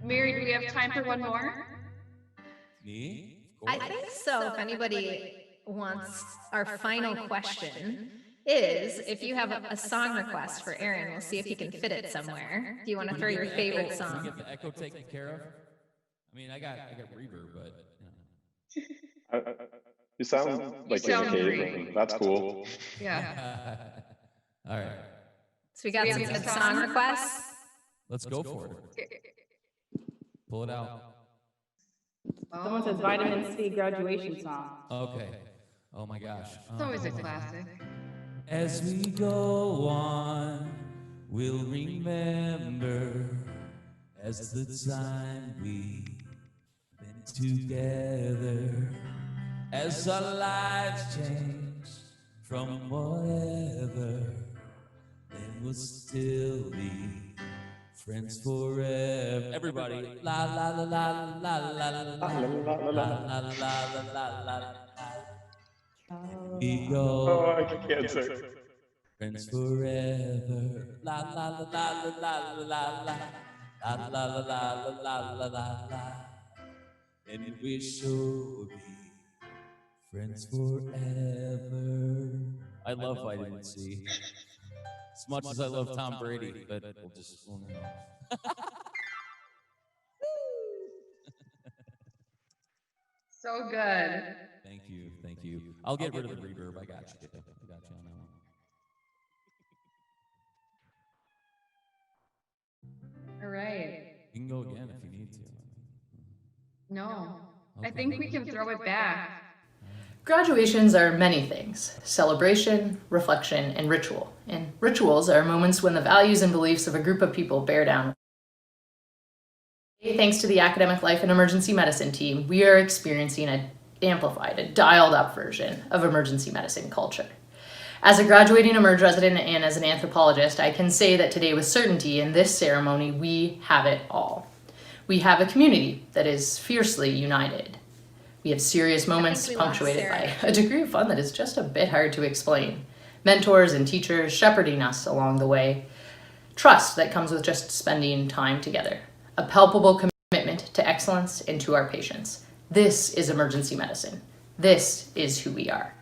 Mary, do we have time for one more? Me? I think so. If anybody wants our final question is, if you have a song request for Aaron, we'll see if he can fit it somewhere. Do you want to throw your favorite Can we song? get the echo taken care of? I mean, I got reverb, but you know. You sound like you're in a cave room. That's cool. Yeah. All right. So we got some good song requests. Let's go for it. Pull it out. Someone says vitamin C graduation song. Okay. Oh my gosh. It's always a classic. As we go on, we'll remember as the time we've been together. as our lives change from whatever, then we'll still be friends forever. Everybody, la la la la la la la la la la la la la. We Oh, I all can't sing. friends forever. La la la la la la la la la la la la la la la la. And we shall be friends forever. I love Vitamin C. As much as I love Tom Brady, but we'll just. So good. Thank you, thank you. I'll get rid of the reverb. I got you. I got you on that one. All right. You can go again if you need to. No, I think we can throw it back. Graduations are many things: celebration, reflection, and ritual. And rituals are moments when the values and beliefs of a group of people bear down. Thanks to the Academic Life and Emergency Medicine team, we are experiencing an amplified, a dialed up version of emergency medicine culture. As a graduating emerg resident and as an anthropologist, I can say that today with certainty in this ceremony, we have it all. We have a community that is fiercely united. We have serious moments punctuated by a degree of fun that is just a bit hard to explain. Mentors and teachers shepherding us along the way. Trust that comes with just spending time together. A palpable commitment to excellence and to our patients. This is emergency medicine. This is who we are.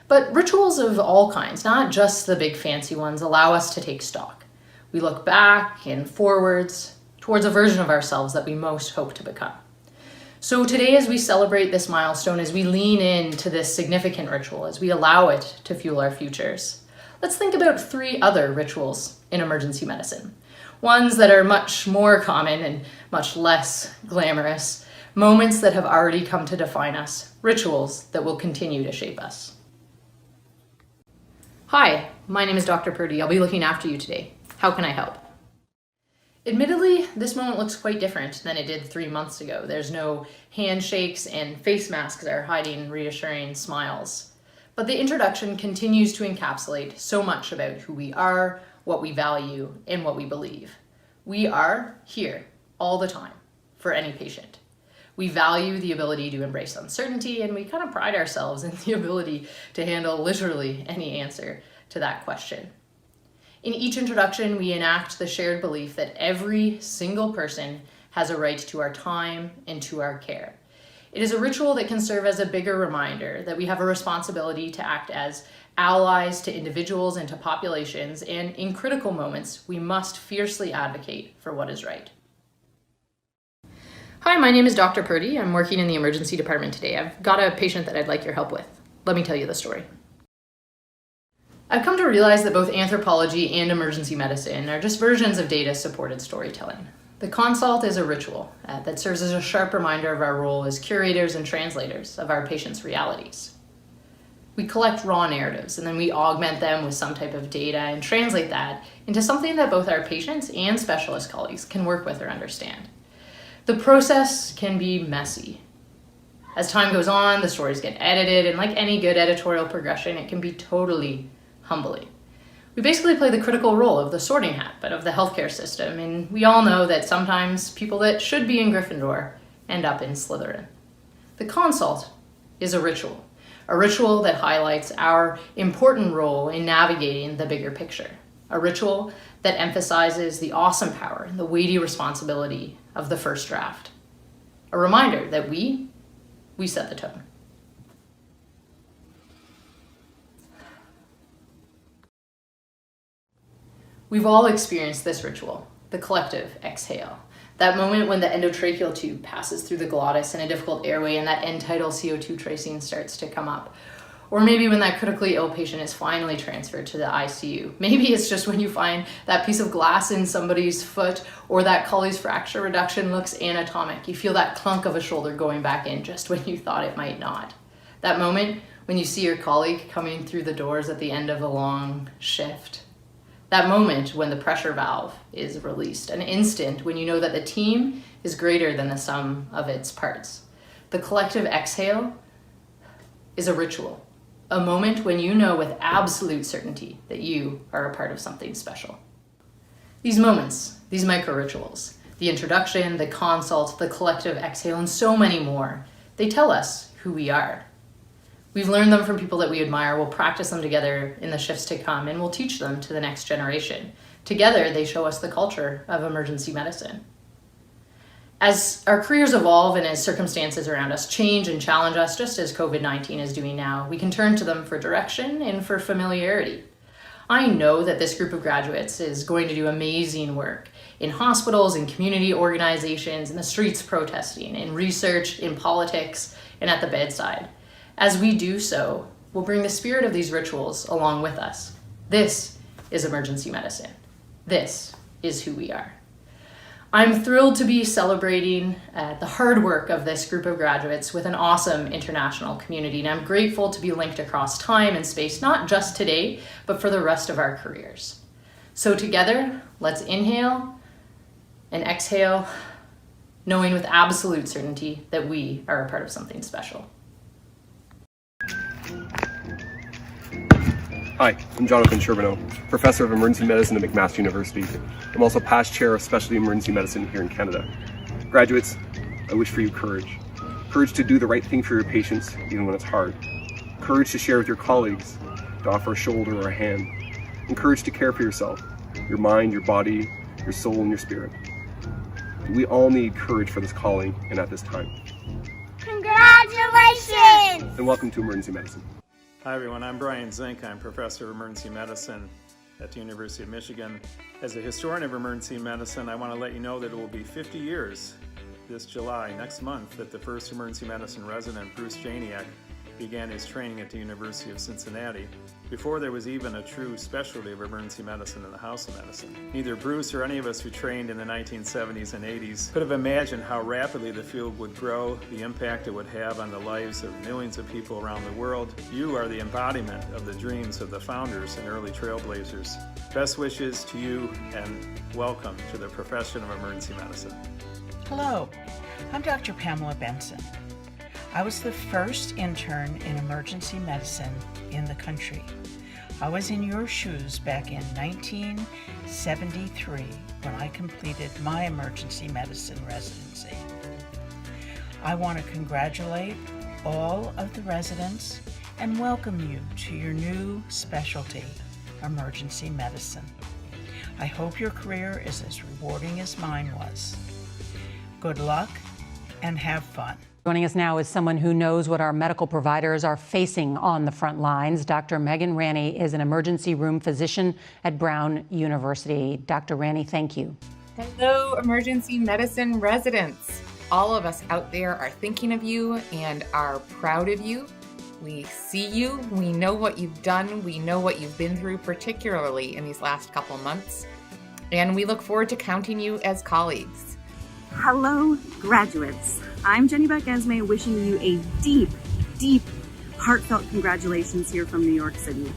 But rituals of all kinds, not just the big fancy ones, allow us to take stock. We look back and forwards towards a version of ourselves that we most hope to become. So today, as we celebrate this milestone, as we lean into this significant ritual, as we allow it to fuel our futures, let's think about 3 other rituals in emergency medicine. Ones that are much more common and much less glamorous, moments that have already come to define us, rituals that will continue to shape us. Hi, my name is Dr. Purdy. I'll be looking after you today. How can I help? Admittedly, this moment looks quite different than it did 3 months ago. There's no handshakes and face masks that are hiding reassuring smiles. But the introduction continues to encapsulate so much about who we are, what we value, and what we believe. We are here all the time for any patient. We value the ability to embrace uncertainty, and we kind of pride ourselves in the ability to handle literally any answer to that question. In each introduction, we enact the shared belief that every single person has a right to our time and to our care. It is a ritual that can serve as a bigger reminder that we have a responsibility to act as allies to individuals and to populations, and in critical moments, we must fiercely advocate for what is right. Hi, my name is Dr. Purdy. I'm working in the emergency department today. I've got a patient that I'd like your help with. Let me tell you the story. I've come to realize that both anthropology and emergency medicine are just versions of data-supported storytelling. The consult is a ritual that serves as a sharp reminder of our role as curators and translators of our patients' realities. We collect raw narratives and then we augment them with some type of data and translate that into something that both our patients and specialist colleagues can work with or understand. The process can be messy. As time goes on, the stories get edited, and like any good editorial progression, it can be totally humbling. We basically play the critical role of the sorting hat, but of the healthcare system, and we all know that sometimes people that should be in Gryffindor end up in Slytherin. The consult is a ritual that highlights our important role in navigating the bigger picture, a ritual that emphasizes the awesome power and the weighty responsibility of the first draft, a reminder that we set the tone. We've all experienced this ritual, the collective exhale. That moment when the endotracheal tube passes through the glottis in a difficult airway and that end tidal CO2 tracing starts to come up. Or maybe when that critically ill patient is finally transferred to the ICU. Maybe it's just when you find that piece of glass in somebody's foot or that Colles fracture reduction looks anatomic. You feel that clunk of a shoulder going back in just when you thought it might not. That moment when you see your colleague coming through the doors at the end of a long shift. That moment when the pressure valve is released. An instant when you know that the team is greater than the sum of its parts. The collective exhale is a ritual, a moment when you know with absolute certainty that you are a part of something special. These moments, these micro-rituals, the introduction, the consult, the collective exhale, and so many more, they tell us who we are. We've learned them from people that we admire, we'll practice them together in the shifts to come, and we'll teach them to the next generation. Together, they show us the culture of emergency medicine. As our careers evolve and as circumstances around us change and challenge us, just as COVID-19 is doing now, we can turn to them for direction and for familiarity. I know that this group of graduates is going to do amazing work in hospitals, in community organizations, in the streets protesting, in research, in politics, and at the bedside. As we do so, we'll bring the spirit of these rituals along with us. This is emergency medicine. This is who we are. I'm thrilled to be celebrating the hard work of this group of graduates with an awesome international community, and I'm grateful to be linked across time and space, not just today, but for the rest of our careers. So together, let's inhale and exhale, knowing with absolute certainty that we are a part of something special. Hi, I'm Jonathan Sherbino, Professor of Emergency Medicine at McMaster University. I'm also past Chair of Specialty Emergency Medicine here in Canada. Graduates, I wish for you courage. Courage to do the right thing for your patients, even when it's hard. Courage to share with your colleagues, to offer a shoulder or a hand. And courage to care for yourself, your mind, your body, your soul, and your spirit. We all need courage for this calling and at this time. Congratulations! And welcome to Emergency Medicine. Hi everyone, I'm Brian Zink. I'm Professor of Emergency Medicine at the University of Michigan. As a historian of emergency medicine, I want to let you know that it will be 50 years this July, next month, that the first emergency medicine resident, Bruce Janiak, began his training at the University of Cincinnati, before there was even a true specialty of emergency medicine in the House of Medicine. Neither Bruce or any of us who trained in the 1970s and 80s could have imagined how rapidly the field would grow, the impact it would have on the lives of millions of people around the world. You are the embodiment of the dreams of the founders and early trailblazers. Best wishes to you and welcome to the profession of emergency medicine. Hello, I'm Dr. Pamela Benson. I was the first intern in emergency medicine in the country. I was in your shoes back in 1973 when I completed my emergency medicine residency. I want to congratulate all of the residents and welcome you to your new specialty, emergency medicine. I hope your career is as rewarding as mine was. Good luck and have fun. Joining us now is someone who knows what our medical providers are facing on the front lines. Dr. Megan Ranney is an emergency room physician at Brown University. Dr. Ranney, thank you. Hello, emergency medicine residents. All of us out there are thinking of you and are proud of you. We see you, we know what you've done, we know what you've been through, particularly in these last couple months, and we look forward to counting you as colleagues. Hello, graduates. I'm Jenny Beck Esme, wishing you a deep, deep, heartfelt congratulations here from New York City.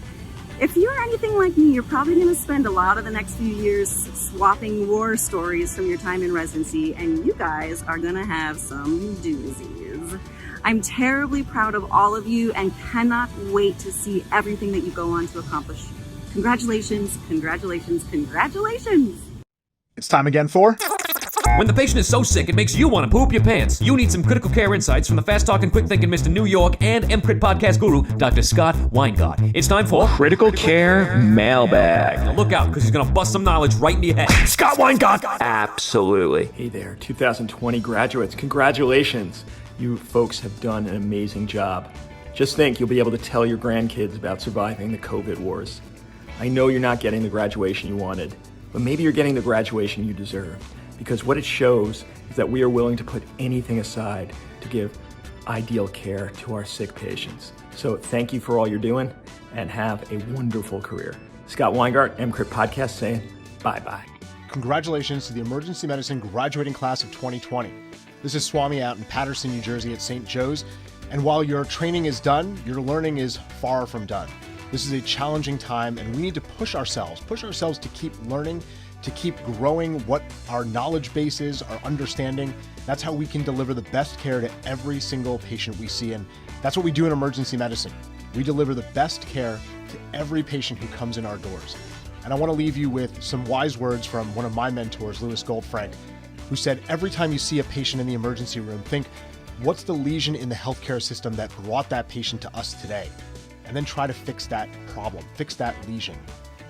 If you're anything like me, you're probably going to spend a lot of the next few years swapping war stories from your time in residency, and you guys are going to have some doozies. I'm terribly proud of all of you and cannot wait to see everything that you go on to accomplish. Congratulations, congratulations, congratulations! It's time again for... When the patient is so sick it makes you want to poop your pants, you need some critical care insights from the fast-talking, quick-thinking Mr. New York and MCRIT podcast guru, Dr. Scott Weingart. It's time for Critical Care Mailbag. Now look out, because he's going to bust some knowledge right in your head. Scott Weingart! Absolutely. Hey there, 2020 graduates. Congratulations. You folks have done an amazing job. Just think you'll be able to tell your grandkids about surviving the COVID wars. I know you're not getting the graduation you wanted, but maybe you're getting the graduation you deserve. Because what it shows is that we are willing to put anything aside to give ideal care to our sick patients. So thank you for all you're doing and have a wonderful career. Scott Weingart, MCRIT Podcast saying bye-bye. Congratulations to the emergency medicine graduating class of 2020. This is Swami out in Paterson, New Jersey at St. Joe's. And while your training is done, your learning is far from done. This is a challenging time and we need to push ourselves to keep learning, to keep growing what our knowledge base is, our understanding. That's how we can deliver the best care to every single patient we see. And that's what we do in emergency medicine. We deliver the best care to every patient who comes in our doors. And I want to leave you with some wise words from one of my mentors, Louis Goldfrank, who said, every time you see a patient in the emergency room, think, what's the lesion in the healthcare system that brought that patient to us today? And then try to fix that problem, fix that lesion.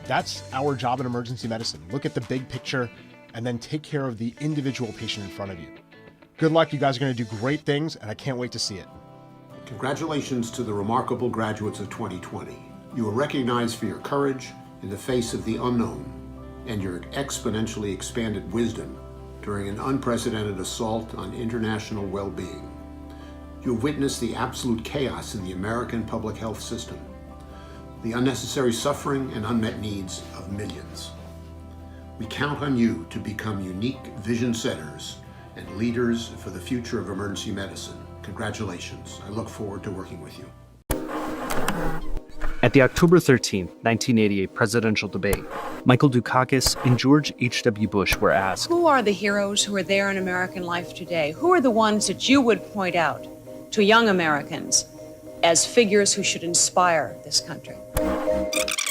That's our job in emergency medicine. Look at the big picture and then take care of the individual patient in front of you. Good luck. You guys are going to do great things, and I can't wait to see it. Congratulations to the remarkable graduates of 2020. You are recognized for your courage in the face of the unknown and your exponentially expanded wisdom during an unprecedented assault on international well-being. You have witnessed the absolute chaos in the American public health system, the unnecessary suffering and unmet needs of millions. We count on you to become unique vision setters and leaders for the future of emergency medicine. Congratulations. I look forward to working with you. At the October 13, 1988 presidential debate, Michael Dukakis and George H.W. Bush were asked, who are the heroes who are there in American life today? Who are the ones that you would point out to young Americans as figures who should inspire this country?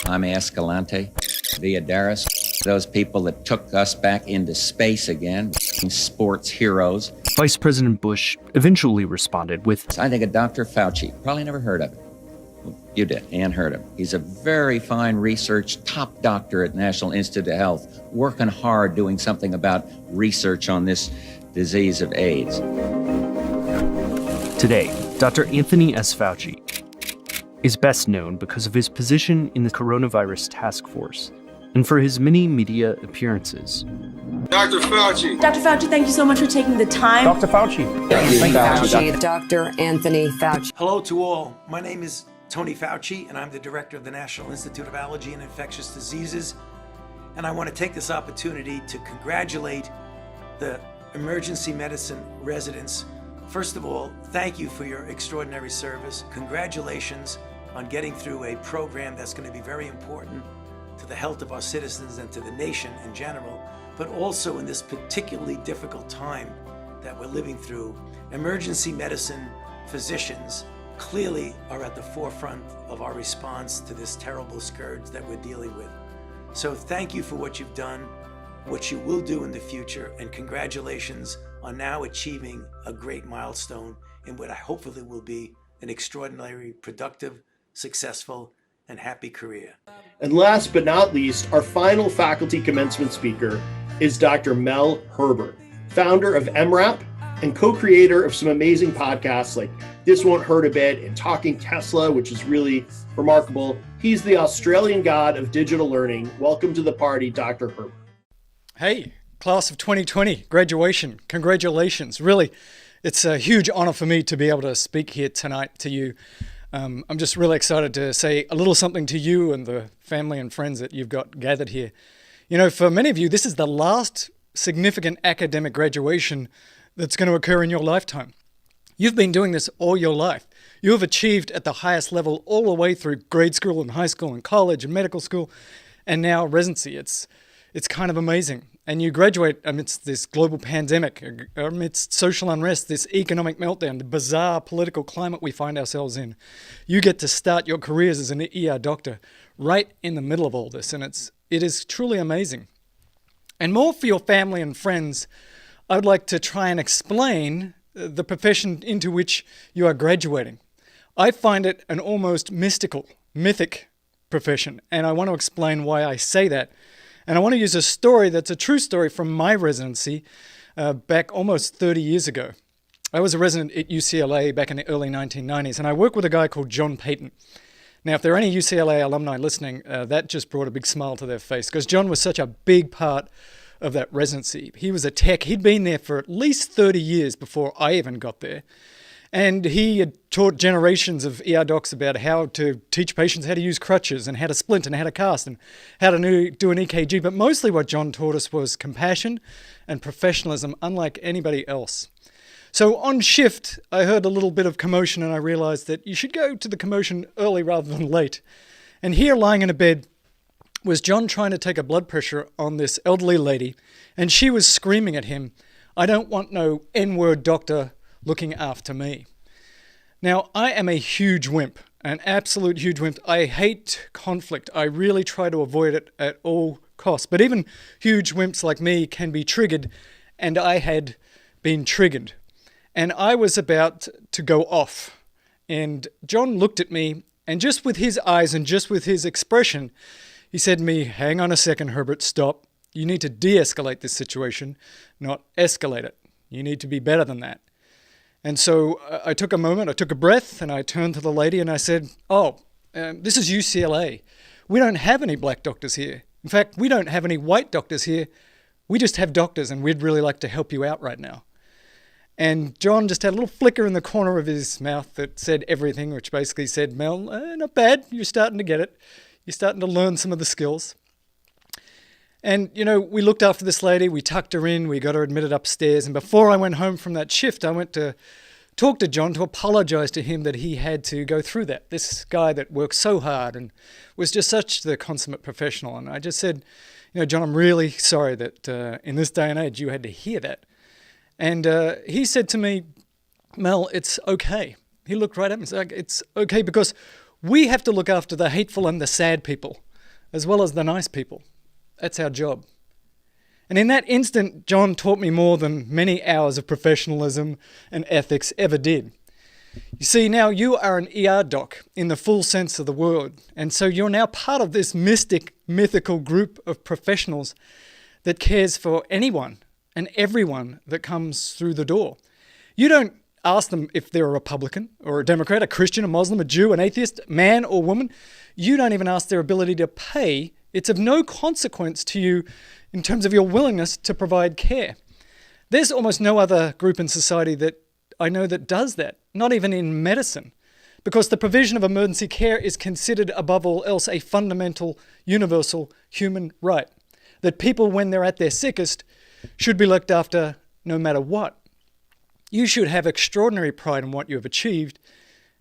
Jaime Escalante, Villadares, those people that took us back into space again, sports heroes. Vice President Bush eventually responded with, I think of Dr. Fauci. Probably never heard of him. You did, and heard him. He's a very fine research, top doctor at National Institute of Health, working hard doing something about research on this disease of AIDS. Today, Dr. Anthony S. Fauci is best known because of his position in the coronavirus task force and for his many media appearances. Dr. Fauci. Dr. Fauci, thank you so much for taking the time. Dr. Fauci. Dr. Anthony Fauci. Hello to all. My name is Tony Fauci, and I'm the director of the National Institute of Allergy and Infectious Diseases. And I want to take this opportunity to congratulate the emergency medicine residents. First of all, thank you for your extraordinary service. Congratulations on getting through a program that's going to be very important to the health of our citizens and to the nation in general, but also in this particularly difficult time that we're living through. Emergency medicine physicians clearly are at the forefront of our response to this terrible scourge that we're dealing with. So thank you for what you've done, what you will do in the future, and congratulations on now achieving a great milestone in what I hopefully will be an extraordinary, productive, successful, and happy career. And last but not least, our final faculty commencement speaker is Dr. Mel Herbert, founder of MRAP and co-creator of some amazing podcasts like This Won't Hurt a Bit and Talking Tesla, which is really remarkable. He's the Australian god of digital learning. Welcome to the party, Dr. Herbert. Hey, class of 2020, graduation, congratulations. Really, it's a huge honor for me to be able to speak here tonight to you. I'm just really excited to say a little something to you and the family and friends that you've got gathered here. You know, for many of you, this is the last significant academic graduation that's going to occur in your lifetime. You've been doing this all your life. You have achieved at the highest level all the way through grade school and high school and college and medical school and now residency. It's kind of amazing. And you graduate amidst this global pandemic, amidst social unrest, this economic meltdown, the bizarre political climate we find ourselves in. You get to start your careers as an ER doctor right in the middle of all this, and it is truly amazing. And more for your family and friends, I would like to try and explain the profession into which you are graduating. I find it an almost mystical, mythic profession, and I want to explain why I say that. And I want to use a story that's a true story from my residency back almost 30 years ago. I was a resident at UCLA back in the early 1990s, and I worked with a guy called John Payton. Now, if there are any UCLA alumni listening, that just brought a big smile to their face, because John was such a big part of that residency. He was a tech. He'd been there for at least 30 years before I even got there. And he had taught generations of ER docs about how to teach patients how to use crutches and how to splint and how to cast and how to do an EKG. But mostly what John taught us was compassion and professionalism, unlike anybody else. So on shift, I heard a little bit of commotion and I realized that you should go to the commotion early rather than late. And here, lying in a bed was John trying to take a blood pressure on this elderly lady, and she was screaming at him, "I don't want no N-word doctor looking after me." Now, I am a huge wimp, an absolute huge wimp. I hate conflict. I really try to avoid it at all costs. But even huge wimps like me can be triggered, and I had been triggered. And I was about to go off. And John looked at me, and just with his eyes and just with his expression, he said to me, "Hang on a second, Herbert, stop. You need to de-escalate this situation, not escalate it. You need to be better than that." And so I took a moment, I took a breath, and I turned to the lady and I said, this is UCLA. We don't have any black doctors here. In fact, we don't have any white doctors here. We just have doctors, and we'd really like to help you out right now." And John just had a little flicker in the corner of his mouth that said everything, which basically said, "Mel, not bad. You're starting to get it. You're starting to learn some of the skills." And, we looked after this lady, we tucked her in, we got her admitted upstairs. And before I went home from that shift, I went to talk to John to apologize to him that he had to go through that. This guy that worked so hard and was just such the consummate professional. And I just said, "John, I'm really sorry that in this day and age you had to hear that." And he said to me, "Mel, it's okay." He looked right at me and said, "It's okay because we have to look after the hateful and the sad people as well as the nice people. That's our job." And in that instant, John taught me more than many hours of professionalism and ethics ever did. You see, now you are an ER doc in the full sense of the word. And so you're now part of this mythical group of professionals that cares for anyone and everyone that comes through the door. You don't ask them if they're a Republican or a Democrat, a Christian, a Muslim, a Jew, an atheist, man or woman. You don't even ask their ability to pay. It's of no consequence to you in terms of your willingness to provide care. There's almost no other group in society that I know that does that, not even in medicine, because the provision of emergency care is considered above all else a fundamental, universal human right, that people, when they're at their sickest, should be looked after no matter what. You should have extraordinary pride in what you have achieved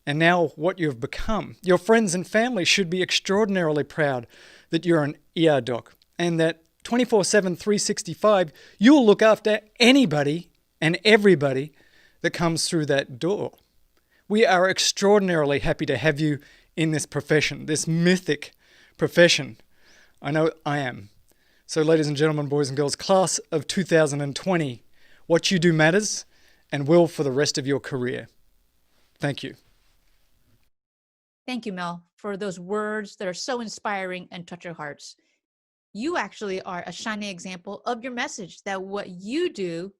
and now what you have become. Your friends and family should be extraordinarily proud that you're an ER doc and that 24/7, 365, you'll look after anybody and everybody that comes through that door. We are extraordinarily happy to have you in this profession, this mythic profession. I know I am. So ladies and gentlemen, boys and girls, class of 2020, what you do matters and will for the rest of your career. Thank you. Thank you, Mel, for those words that are so inspiring and touch our hearts. You actually are a shining example of your message that what you do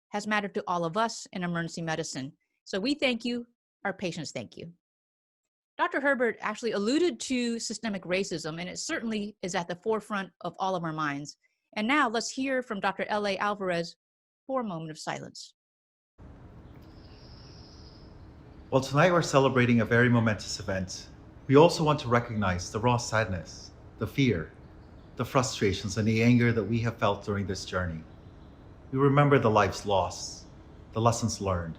has mattered to all of us in emergency medicine. So we thank you. Our patients thank you. Dr. Herbert actually alluded to systemic racism, and it certainly is at the forefront of all of our minds. And now let's hear from Dr. L.A. Alvarez for a moment of silence. Well, tonight we're celebrating a very momentous event. We also want to recognize the raw sadness, the fear, the frustrations, and the anger that we have felt during this journey. We remember the lives lost, the lessons learned.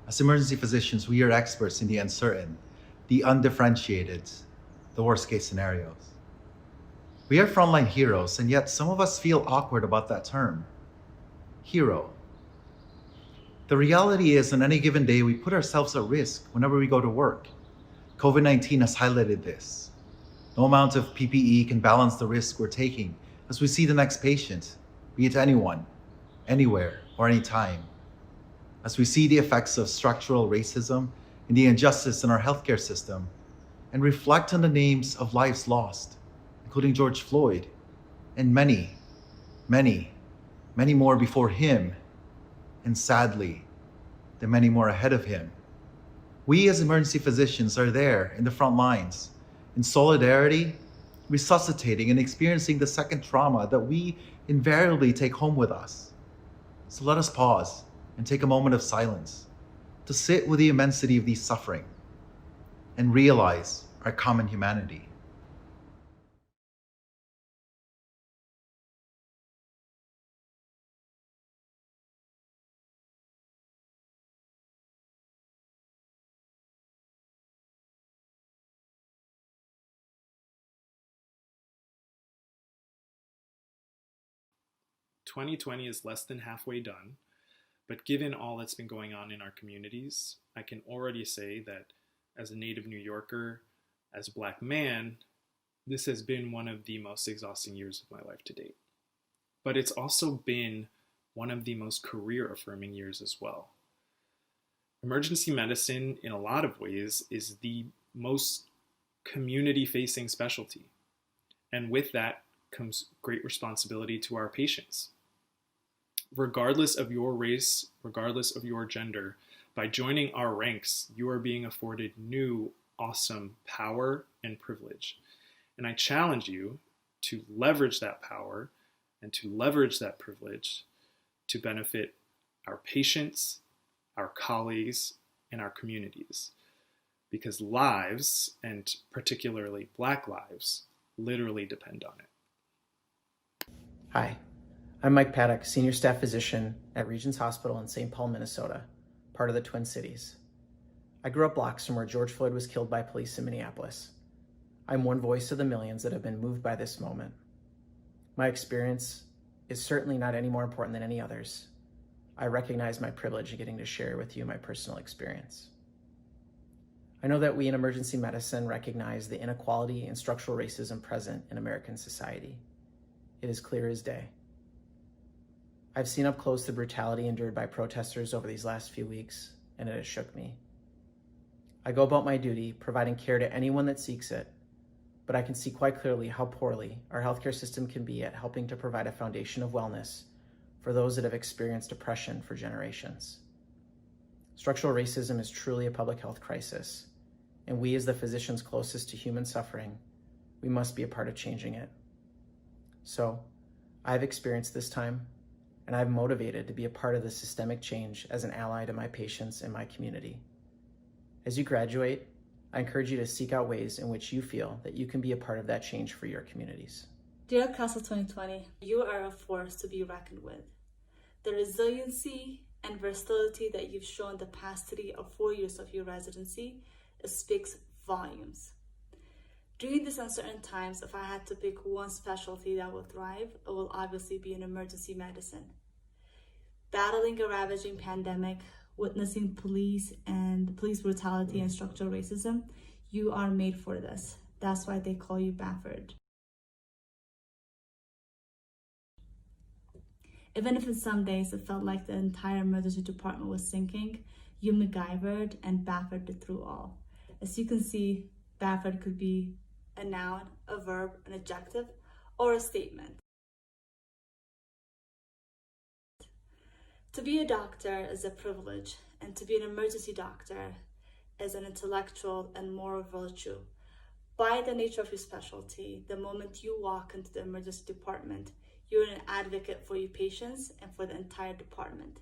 As emergency physicians, we are experts in the uncertain, the undifferentiated, the worst case scenarios. We are frontline heroes, and yet some of us feel awkward about that term. Hero. The reality is, on any given day, we put ourselves at risk whenever we go to work. COVID-19 has highlighted this. No amount of PPE can balance the risk we're taking as we see the next patient, be it anyone, anywhere, or anytime. As we see the effects of structural racism and the injustice in our healthcare system, and reflect on the names of lives lost, including George Floyd, and many, many, many more before him, and sadly, the many more ahead of him. We as emergency physicians are there in the front lines, in solidarity, resuscitating and experiencing the second trauma that we invariably take home with us. So let us pause and take a moment of silence to sit with the immensity of these suffering and realize our common humanity. 2020 is less than halfway done, but given all that's been going on in our communities, I can already say that as a native New Yorker, as a Black man, this has been one of the most exhausting years of my life to date. But it's also been one of the most career-affirming years as well. Emergency medicine, in a lot of ways, is the most community-facing specialty. And with that comes great responsibility to our patients. Regardless of your race, regardless of your gender, by joining our ranks, you are being afforded new, awesome power and privilege. And I challenge you to leverage that power and to leverage that privilege to benefit our patients, our colleagues, and our communities. Because lives, and particularly Black lives, literally depend on it. Hi, I'm Mike Paddock, Senior Staff Physician at Regions Hospital in St. Paul, Minnesota, part of the Twin Cities. I grew up blocks from where George Floyd was killed by police in Minneapolis. I'm one voice of the millions that have been moved by this moment. My experience is certainly not any more important than any others. I recognize my privilege in getting to share with you my personal experience. I know that we in emergency medicine recognize the inequality and structural racism present in American society. It is clear as day. I've seen up close the brutality endured by protesters over these last few weeks, and it has shook me. I go about my duty providing care to anyone that seeks it, but I can see quite clearly how poorly our healthcare system can be at helping to provide a foundation of wellness for those that have experienced oppression for generations. Structural racism is truly a public health crisis, and we as the physicians closest to human suffering, we must be a part of changing it. So, I've experienced this time, and I'm motivated to be a part of the systemic change as an ally to my patients and my community. As you graduate, I encourage you to seek out ways in which you feel that you can be a part of that change for your communities. Dear Class of 2020, you are a force to be reckoned with. The resiliency and versatility that you've shown the past 3 or 4 years of your residency speaks volumes. During these uncertain times, if I had to pick one specialty that will thrive, it will obviously be in emergency medicine. Battling a ravaging pandemic, witnessing police brutality and structural racism, you are made for this. That's why they call you Baffert. Even if in some days it felt like the entire emergency department was sinking, you MacGyvered and Baffert it through all. As you can see, Baffert could be a noun, a verb, an adjective, or a statement. To be a doctor is a privilege, and to be an emergency doctor is an intellectual and moral virtue. By the nature of your specialty, the moment you walk into the emergency department, you're an advocate for your patients and for the entire department.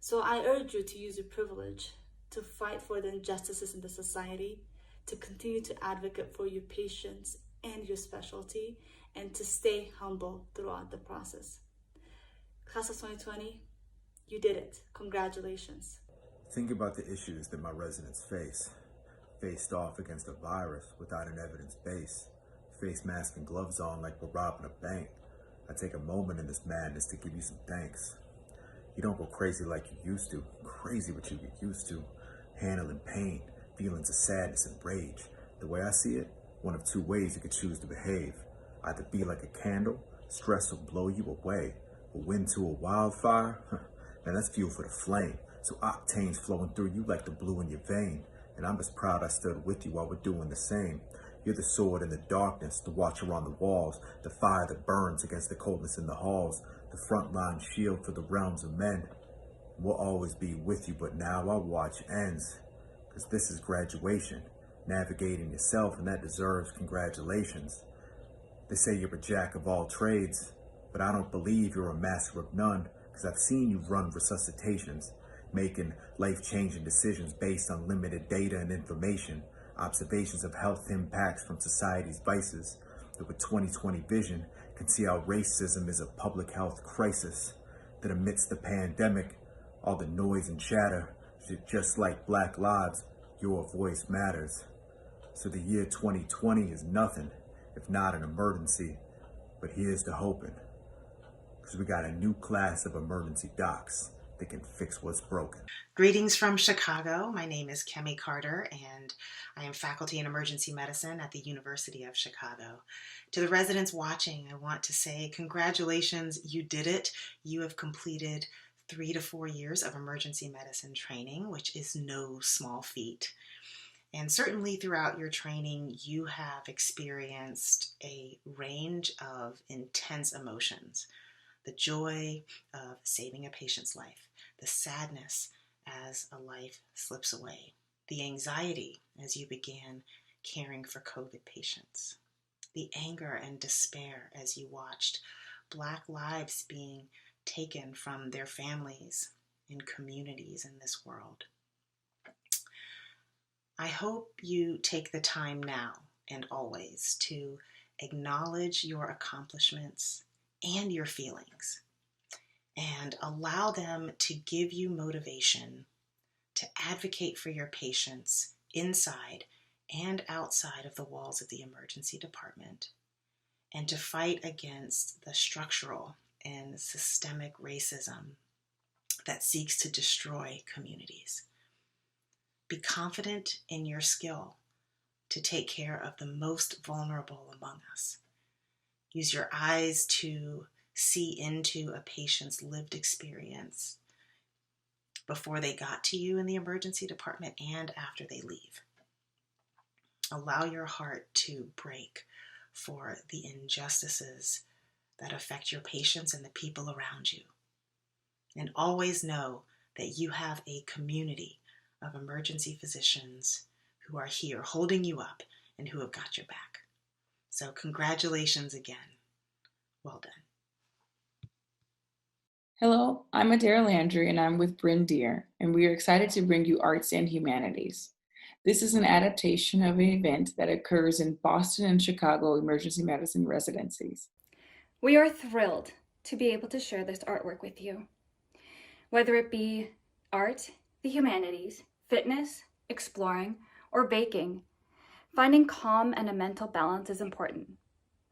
So I urge you to use your privilege to fight for the injustices in the society, to continue to advocate for your patients and your specialty, and to stay humble throughout the process. Class of 2020, you did it. Congratulations. Think about the issues that my residents face. Faced off against a virus without an evidence base. Face mask and gloves on like we're robbing a bank. I take a moment in this madness to give you some thanks. You don't go crazy like you used to. Crazy what you get used to. Handling pain, feelings of sadness and rage. The way I see it, one of 2 ways you could choose to behave. Either be like a candle, stress will blow you away. But wind to a wildfire, man, that's fuel for the flame. So octane's flowing through you like the blue in your vein. And I'm just proud I stood with you while we're doing the same. You're the sword in the darkness, the watcher on the walls, the fire that burns against the coldness in the halls, the frontline shield for the realms of men. We'll always be with you, but now our watch ends. Because this is graduation, navigating yourself, and that deserves congratulations. They say you're a jack of all trades, but I don't believe you're a master of none, because I've seen you run resuscitations, making life-changing decisions based on limited data and information, observations of health impacts from society's vices, that with 2020 vision can see how racism is a public health crisis, that amidst the pandemic, all the noise and chatter, just like Black lives, your voice matters. So the year 2020 is nothing, if not an emergency, but here's to hoping. because we got a new class of emergency docs that can fix what's broken. Greetings from Chicago. My name is Kemi Carter, and I am faculty in emergency medicine at the University of Chicago. To the residents watching, I want to say congratulations, you did it. You have completed 3 to 4 years of emergency medicine training, which is no small feat. And certainly throughout your training, you have experienced a range of intense emotions. The joy of saving a patient's life, the sadness as a life slips away, the anxiety as you began caring for COVID patients, the anger and despair as you watched Black lives being taken from their families and communities in this world. I hope you take the time now and always to acknowledge your accomplishments and your feelings, and allow them to give you motivation to advocate for your patients inside and outside of the walls of the emergency department, and to fight against the structural and systemic racism that seeks to destroy communities. Be confident in your skill to take care of the most vulnerable among us. Use your eyes to see into a patient's lived experience before they got to you in the emergency department and after they leave. Allow your heart to break for the injustices that affect your patients and the people around you. And always know that you have a community of emergency physicians who are here holding you up and who have got your back. So congratulations again. Well done. Hello, I'm Adara Landry and I'm with Bryn Deer, and we are excited to bring you Arts and Humanities. This is an adaptation of an event that occurs in Boston and Chicago emergency medicine residencies. We are thrilled to be able to share this artwork with you. Whether it be art, the humanities, fitness, exploring, or baking, finding calm and a mental balance is important.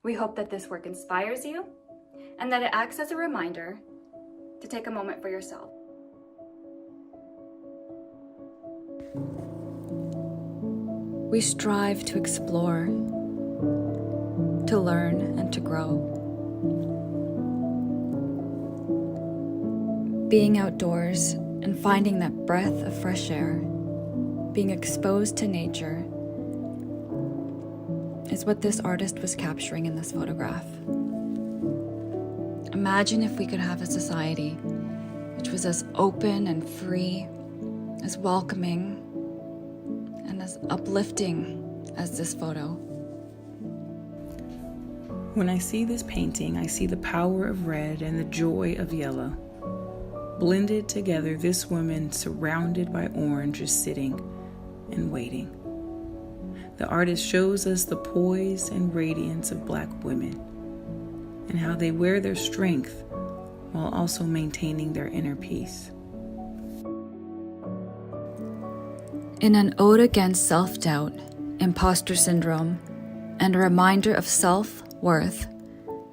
We hope that this work inspires you and that it acts as a reminder to take a moment for yourself. We strive to explore, to learn, and to grow. Being outdoors and finding that breath of fresh air, being exposed to nature, is what this artist was capturing in this photograph. Imagine if we could have a society which was as open and free, as welcoming, and as uplifting as this photo. When I see this painting, I see the power of red and the joy of yellow. Blended together, this woman surrounded by orange is sitting and waiting. The artist shows us the poise and radiance of Black women and how they wear their strength while also maintaining their inner peace. In an ode against self-doubt, imposter syndrome, and a reminder of self-worth,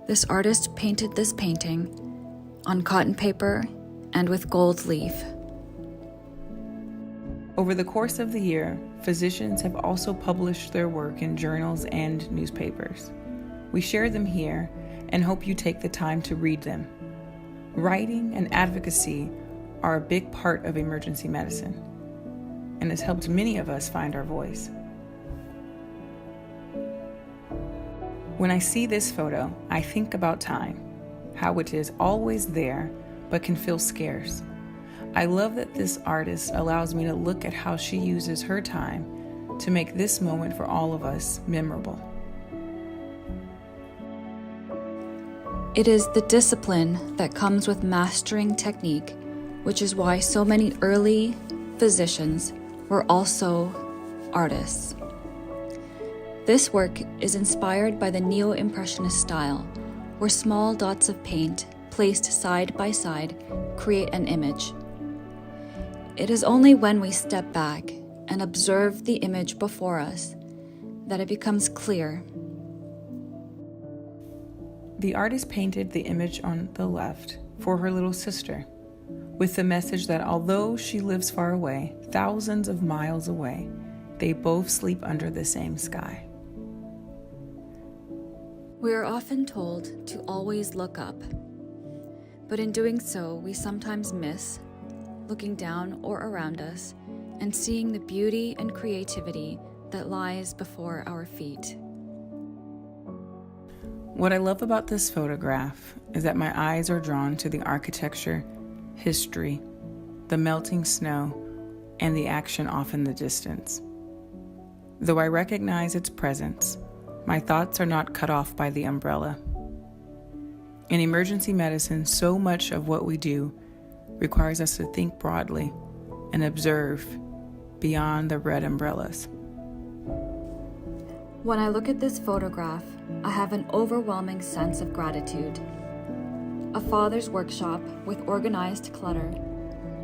this artist painted this painting on cotton paper and with gold leaf. Over the course of the year, physicians have also published their work in journals and newspapers. We share them here and hope you take the time to read them. Writing and advocacy are a big part of emergency medicine and has helped many of us find our voice. When I see this photo, I think about time, how it is always there but can feel scarce. I love that this artist allows me to look at how she uses her time to make this moment for all of us memorable. It is the discipline that comes with mastering technique, which is why so many early physicians were also artists. This work is inspired by the neo-impressionist style, where small dots of paint placed side by side create an image. It is only when we step back and observe the image before us that it becomes clear. The artist painted the image on the left for her little sister, with the message that although she lives far away, thousands of miles away, they both sleep under the same sky. We are often told to always look up, but in doing so, we sometimes miss looking down or around us and seeing the beauty and creativity that lies before our feet. What I love about this photograph is that my eyes are drawn to the architecture, history, the melting snow, and the action off in the distance. Though I recognize its presence, my thoughts are not cut off by the umbrella. In emergency medicine, so much of what we do requires us to think broadly and observe beyond the red umbrellas. When I look at this photograph, I have an overwhelming sense of gratitude. A father's workshop with organized clutter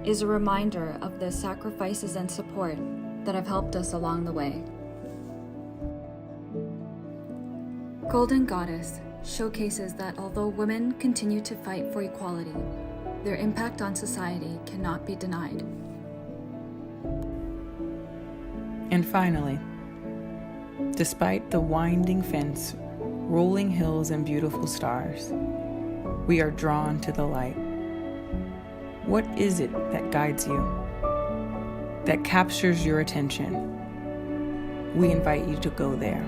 is a reminder of the sacrifices and support that have helped us along the way. Golden Goddess showcases that although women continue to fight for equality, their impact on society cannot be denied. And finally, despite the winding fence, rolling hills, and beautiful stars, we are drawn to the light. What is it that guides you, that captures your attention? We invite you to go there.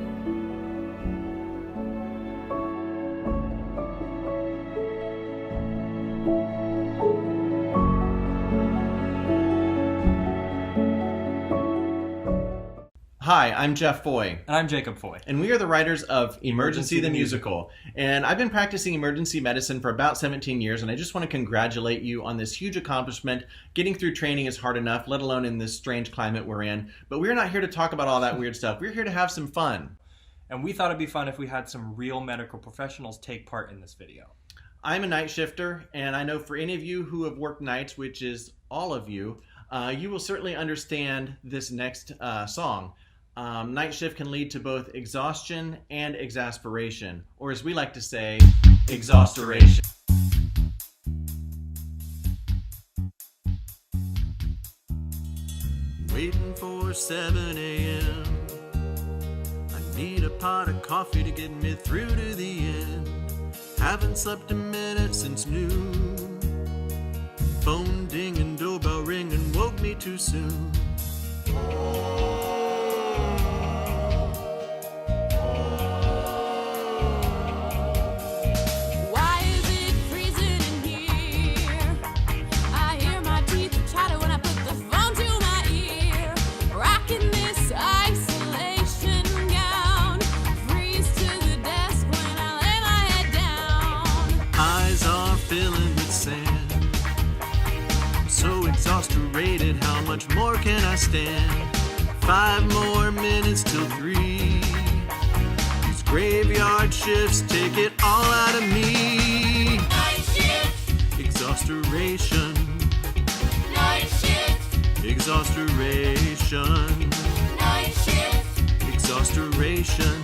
Hi, I'm Jeff Foy. And I'm Jacob Foy. And we are the writers of Emergency the Musical. And I've been practicing emergency medicine for about 17 years, and I just want to congratulate you on this huge accomplishment. Getting through training is hard enough, let alone in this strange climate we're in. But we're not here to talk about all that weird stuff. We're here to have some fun. And we thought it'd be fun if we had some real medical professionals take part in this video. I'm a night shifter, and I know for any of you who have worked nights, which is all of you, you will certainly understand this next song. Night shift can lead to both exhaustion and exasperation, or as we like to say, exhausteration. Waiting for 7 a.m. I need a pot of coffee to get me through to the end. Haven't slept a minute since noon. Phone ding and doorbell ring and woke me too soon. Exhausted, how much more can I stand? 5 more minutes till 3. These graveyard shifts take it all out of me. Night shift. Exhausteration. Night shift. Exhausteration. Night shift. Exhausteration.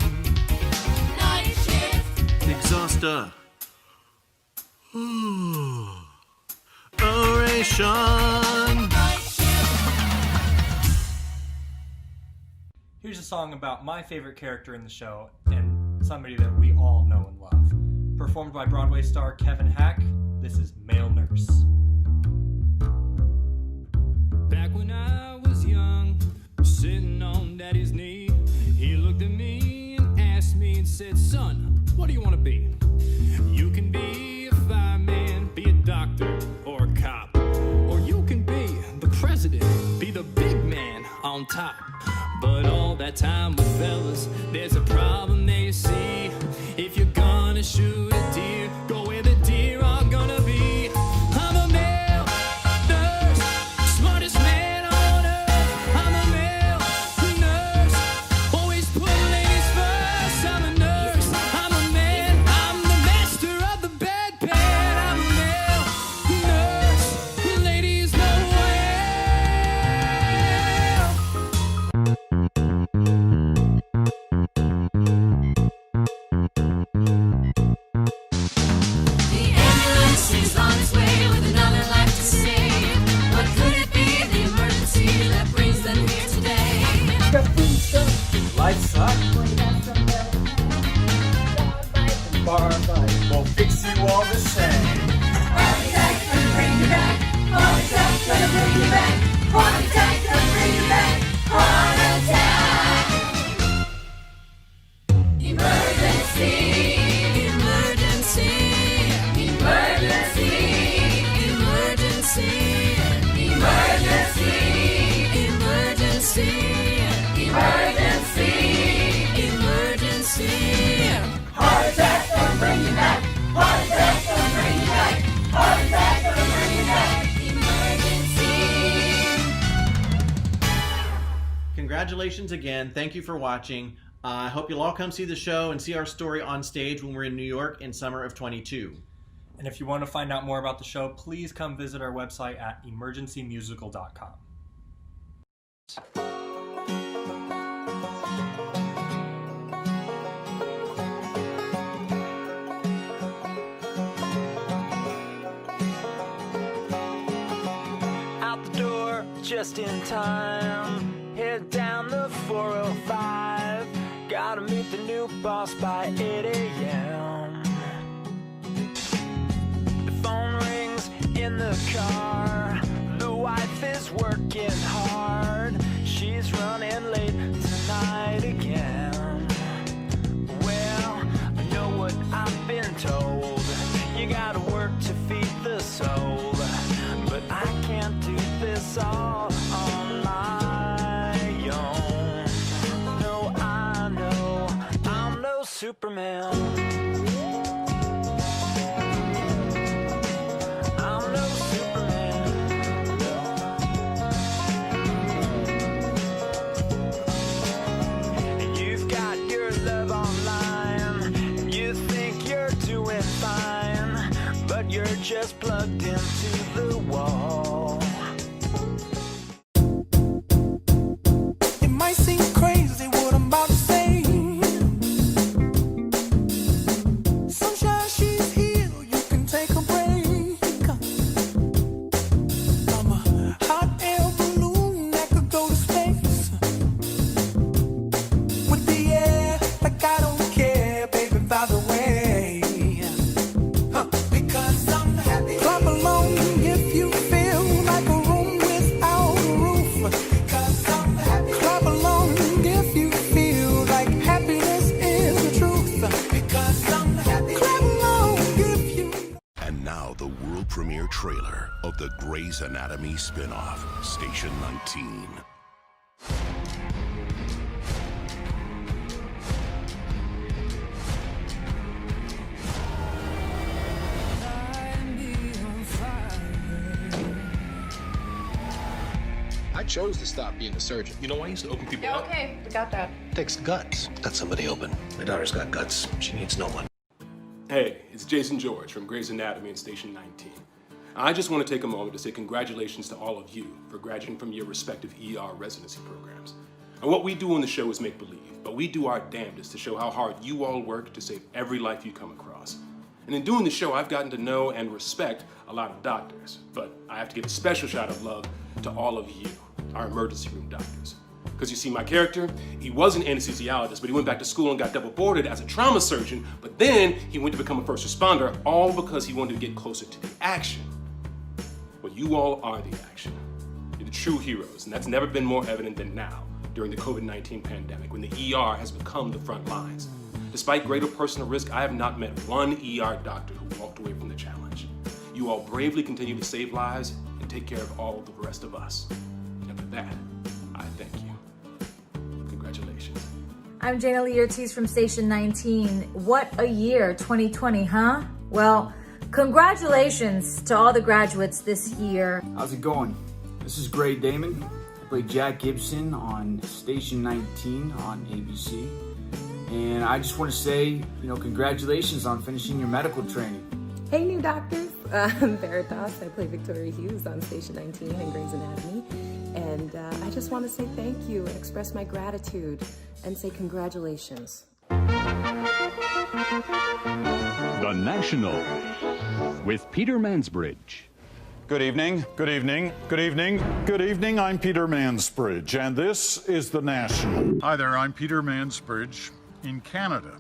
Night shift. Exhauster. Oration. Here's a song about my favorite character in the show and somebody that we all know and love. Performed by Broadway star Kevin Hack, this is Male Nurse. Back when I was young, sitting on Daddy's knee, he looked at me and asked me and said, "Son, what do you want to be? You can be a fireman, be a doctor, or a cop. Or you can be the president, be the big man on top. But all that time with fellas, there's a problem there you see. If you're gonna shoot a deer, go where the deer are gonna be. I'm a male nurse, smartest man on earth. I'm a male nurse, always put ladies first. I'm a nurse, I'm a man, I'm the master of the bedpan. I'm a male nurse, ladies know well. congratulations again. Thank you for watching. I hope you'll all come see the show and see our story on stage when we're in New York in summer of 22. And if you want to find out more about the show, please come visit our website at emergencymusical.com. Out the door just in time, head down the 405, gotta meet the new boss by 8 a.m. The phone rings in the car, the wife is working hard, she's running late tonight again. Well, I know what I've been told, you gotta work to feed the soul, but I can't do this all on my own. No, I know I'm no Superman. I'm no Superman. And you've got your love online, and you think you're doing fine, but you're just plugged into the wall. It might seem crazy what I'm about to say. Sunshine, she's here, you can take a break. I'm a hot air balloon that could go to space. With the air, like I don't care, baby, by the way. Because I'm happy. Clap along if you feel like a room without a roof. Because I'm happy. Clap along if you feel like happiness is the truth. Because I'm happy. Clap along if you. And now the world premiere trailer of the Grey's Anatomy spin-off, Station 19. I chose to stop being a surgeon. You know why I used to open people up? Okay, we got that. Takes guts. Got somebody open. My daughter's got guts. She needs no one. Hey, it's Jason George from Grey's Anatomy and Station 19. I just want to take a moment to say congratulations to all of you for graduating from your respective ER residency programs. And what we do on the show is make believe, but we do our damnedest to show how hard you all work to save every life you come across. And in doing the show, I've gotten to know and respect a lot of doctors, but I have to give a special shout of love to all of you, our emergency room doctors. Because you see, my character, he was an anesthesiologist, but he went back to school and got double boarded as a trauma surgeon, but then he went to become a first responder, all because he wanted to get closer to the action. Well, you all are the action. You're the true heroes, and that's never been more evident than now, during the COVID-19 pandemic, when the ER has become the front lines. Despite greater personal risk, I have not met one ER doctor who walked away from the challenge. You all bravely continue to save lives and take care of all the rest of us. And for that, I thank you. Congratulations. I'm Jana Lee Ortiz from Station 19. What a year, 2020, huh? Well, congratulations to all the graduates this year. How's it going? This is Gray Damon. I play Jack Gibson on Station 19 on ABC. And I just want to say, congratulations on finishing your medical training. Hey, new doctors. I'm Veritas. I play Victoria Hughes on Station 19 in Grey's Anatomy. And I just want to say thank you and express my gratitude and say congratulations. The National with Peter Mansbridge. Good evening, good evening, good evening, good evening. I'm Peter Mansbridge, and this is The National. Hi there, I'm Peter Mansbridge in Canada.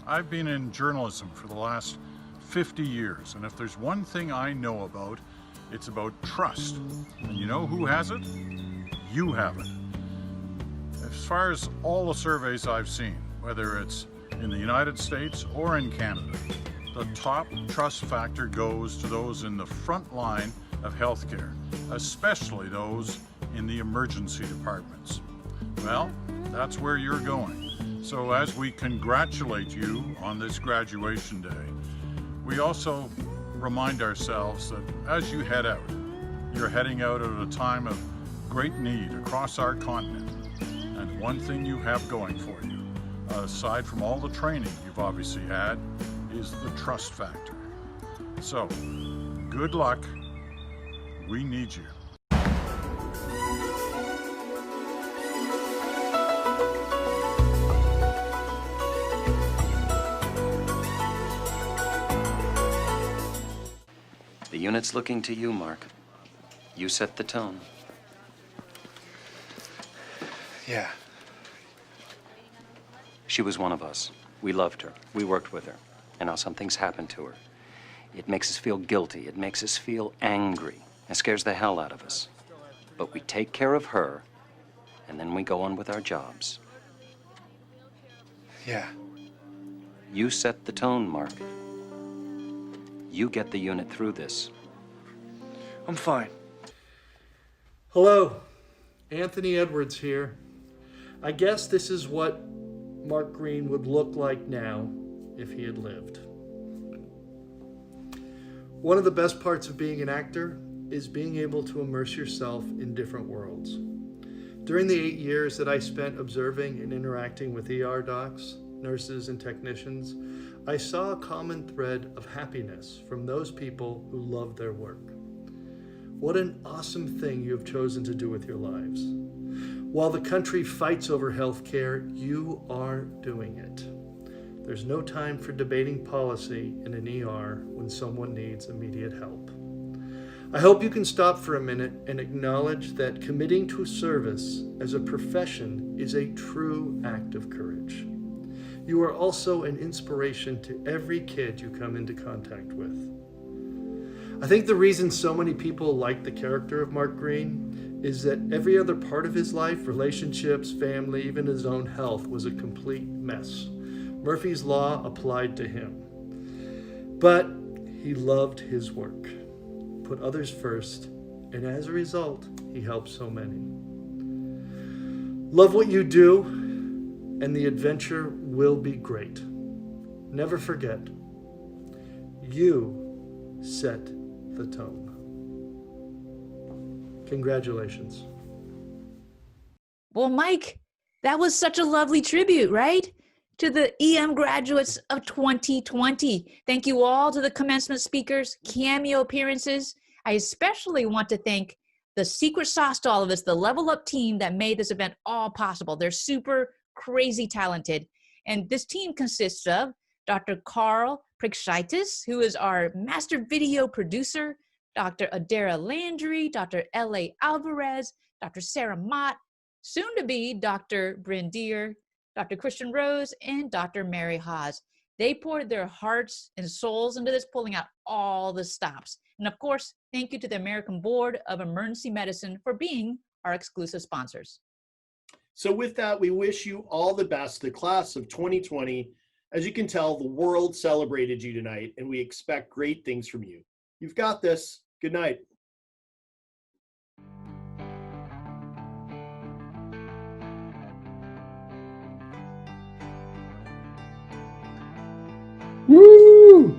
I've been in journalism for the last 50 years, and if there's one thing I know about, it's about trust. And you know who has it? You have it. As far as all the surveys I've seen, whether it's in the United States or in Canada, the top trust factor goes to those in the front line of healthcare, especially those in the emergency departments. Well, that's where you're going. So as we congratulate you on this graduation day, we also remind ourselves that as you head out, you're heading out at a time of great need across our continent. And one thing you have going for you, aside from all the training you've obviously had, is the trust factor. So, good luck. We need you. The unit's looking to you, Mark. You set the tone. Yeah. She was one of us. We loved her. We worked with her. And now something's happened to her. It makes us feel guilty. It makes us feel angry. It scares the hell out of us. But we take care of her, and then we go on with our jobs. Yeah. You set the tone, Mark. You get the unit through this. I'm fine. Hello, Anthony Edwards here. I guess this is what Mark Green would look like now if he had lived. One of the best parts of being an actor is being able to immerse yourself in different worlds. During the 8 years that I spent observing and interacting with ER docs, nurses, and technicians, I saw a common thread of happiness from those people who love their work. What an awesome thing you have chosen to do with your lives. While the country fights over health care, you are doing it. There's no time for debating policy in an ER when someone needs immediate help. I hope you can stop for a minute and acknowledge that committing to service as a profession is a true act of courage. You are also an inspiration to every kid you come into contact with. I think the reason so many people like the character of Mark Green is that every other part of his life, relationships, family, even his own health, was a complete mess. Murphy's Law applied to him. But he loved his work, put others first, and as a result, he helped so many. Love what you do, and the adventure will be great. Never forget, you set the tone. Congratulations. Well, Mike, that was such a lovely tribute, right? To the EM graduates of 2020. Thank you all to the commencement speakers, cameo appearances. I especially want to thank the secret sauce to all of us, the Level Up team that made this event all possible. They're super crazy talented. And this team consists of Dr. Carl Prikshaitis, who is our master video producer, Dr. Adara Landry, Dr. L.A. Alvarez, Dr. Sarah Mott, soon to be Dr. Bryn Deer, Dr. Christian Rose, and Dr. Mary Haas. They poured their hearts and souls into this, pulling out all the stops. And of course, thank you to the American Board of Emergency Medicine for being our exclusive sponsors. So with that, we wish you all the best, the class of 2020. As you can tell, the world celebrated you tonight, and we expect great things from you. You've got this. Good night. Woo!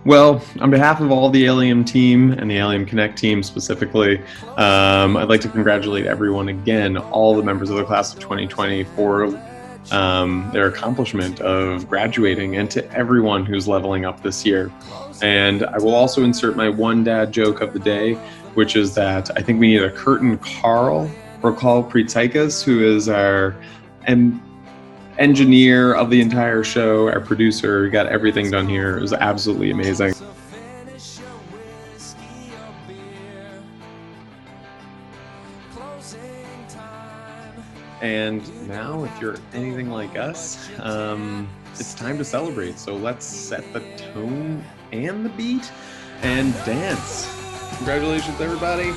Well, on behalf of all the Allium team and the Allium Connect team specifically, I'd like to congratulate everyone again, all the members of the class of 2020 for their accomplishment of graduating, and to everyone who's leveling up this year. And I will also insert my one dad joke of the day, which is that I think we need a curtain Carl Pritsaikas, who is our engineer of the entire show, our producer. We got everything done here. It was absolutely amazing. And now, if you're anything like us, it's time to celebrate. So let's set the tone and the beat and dance. Congratulations, everybody.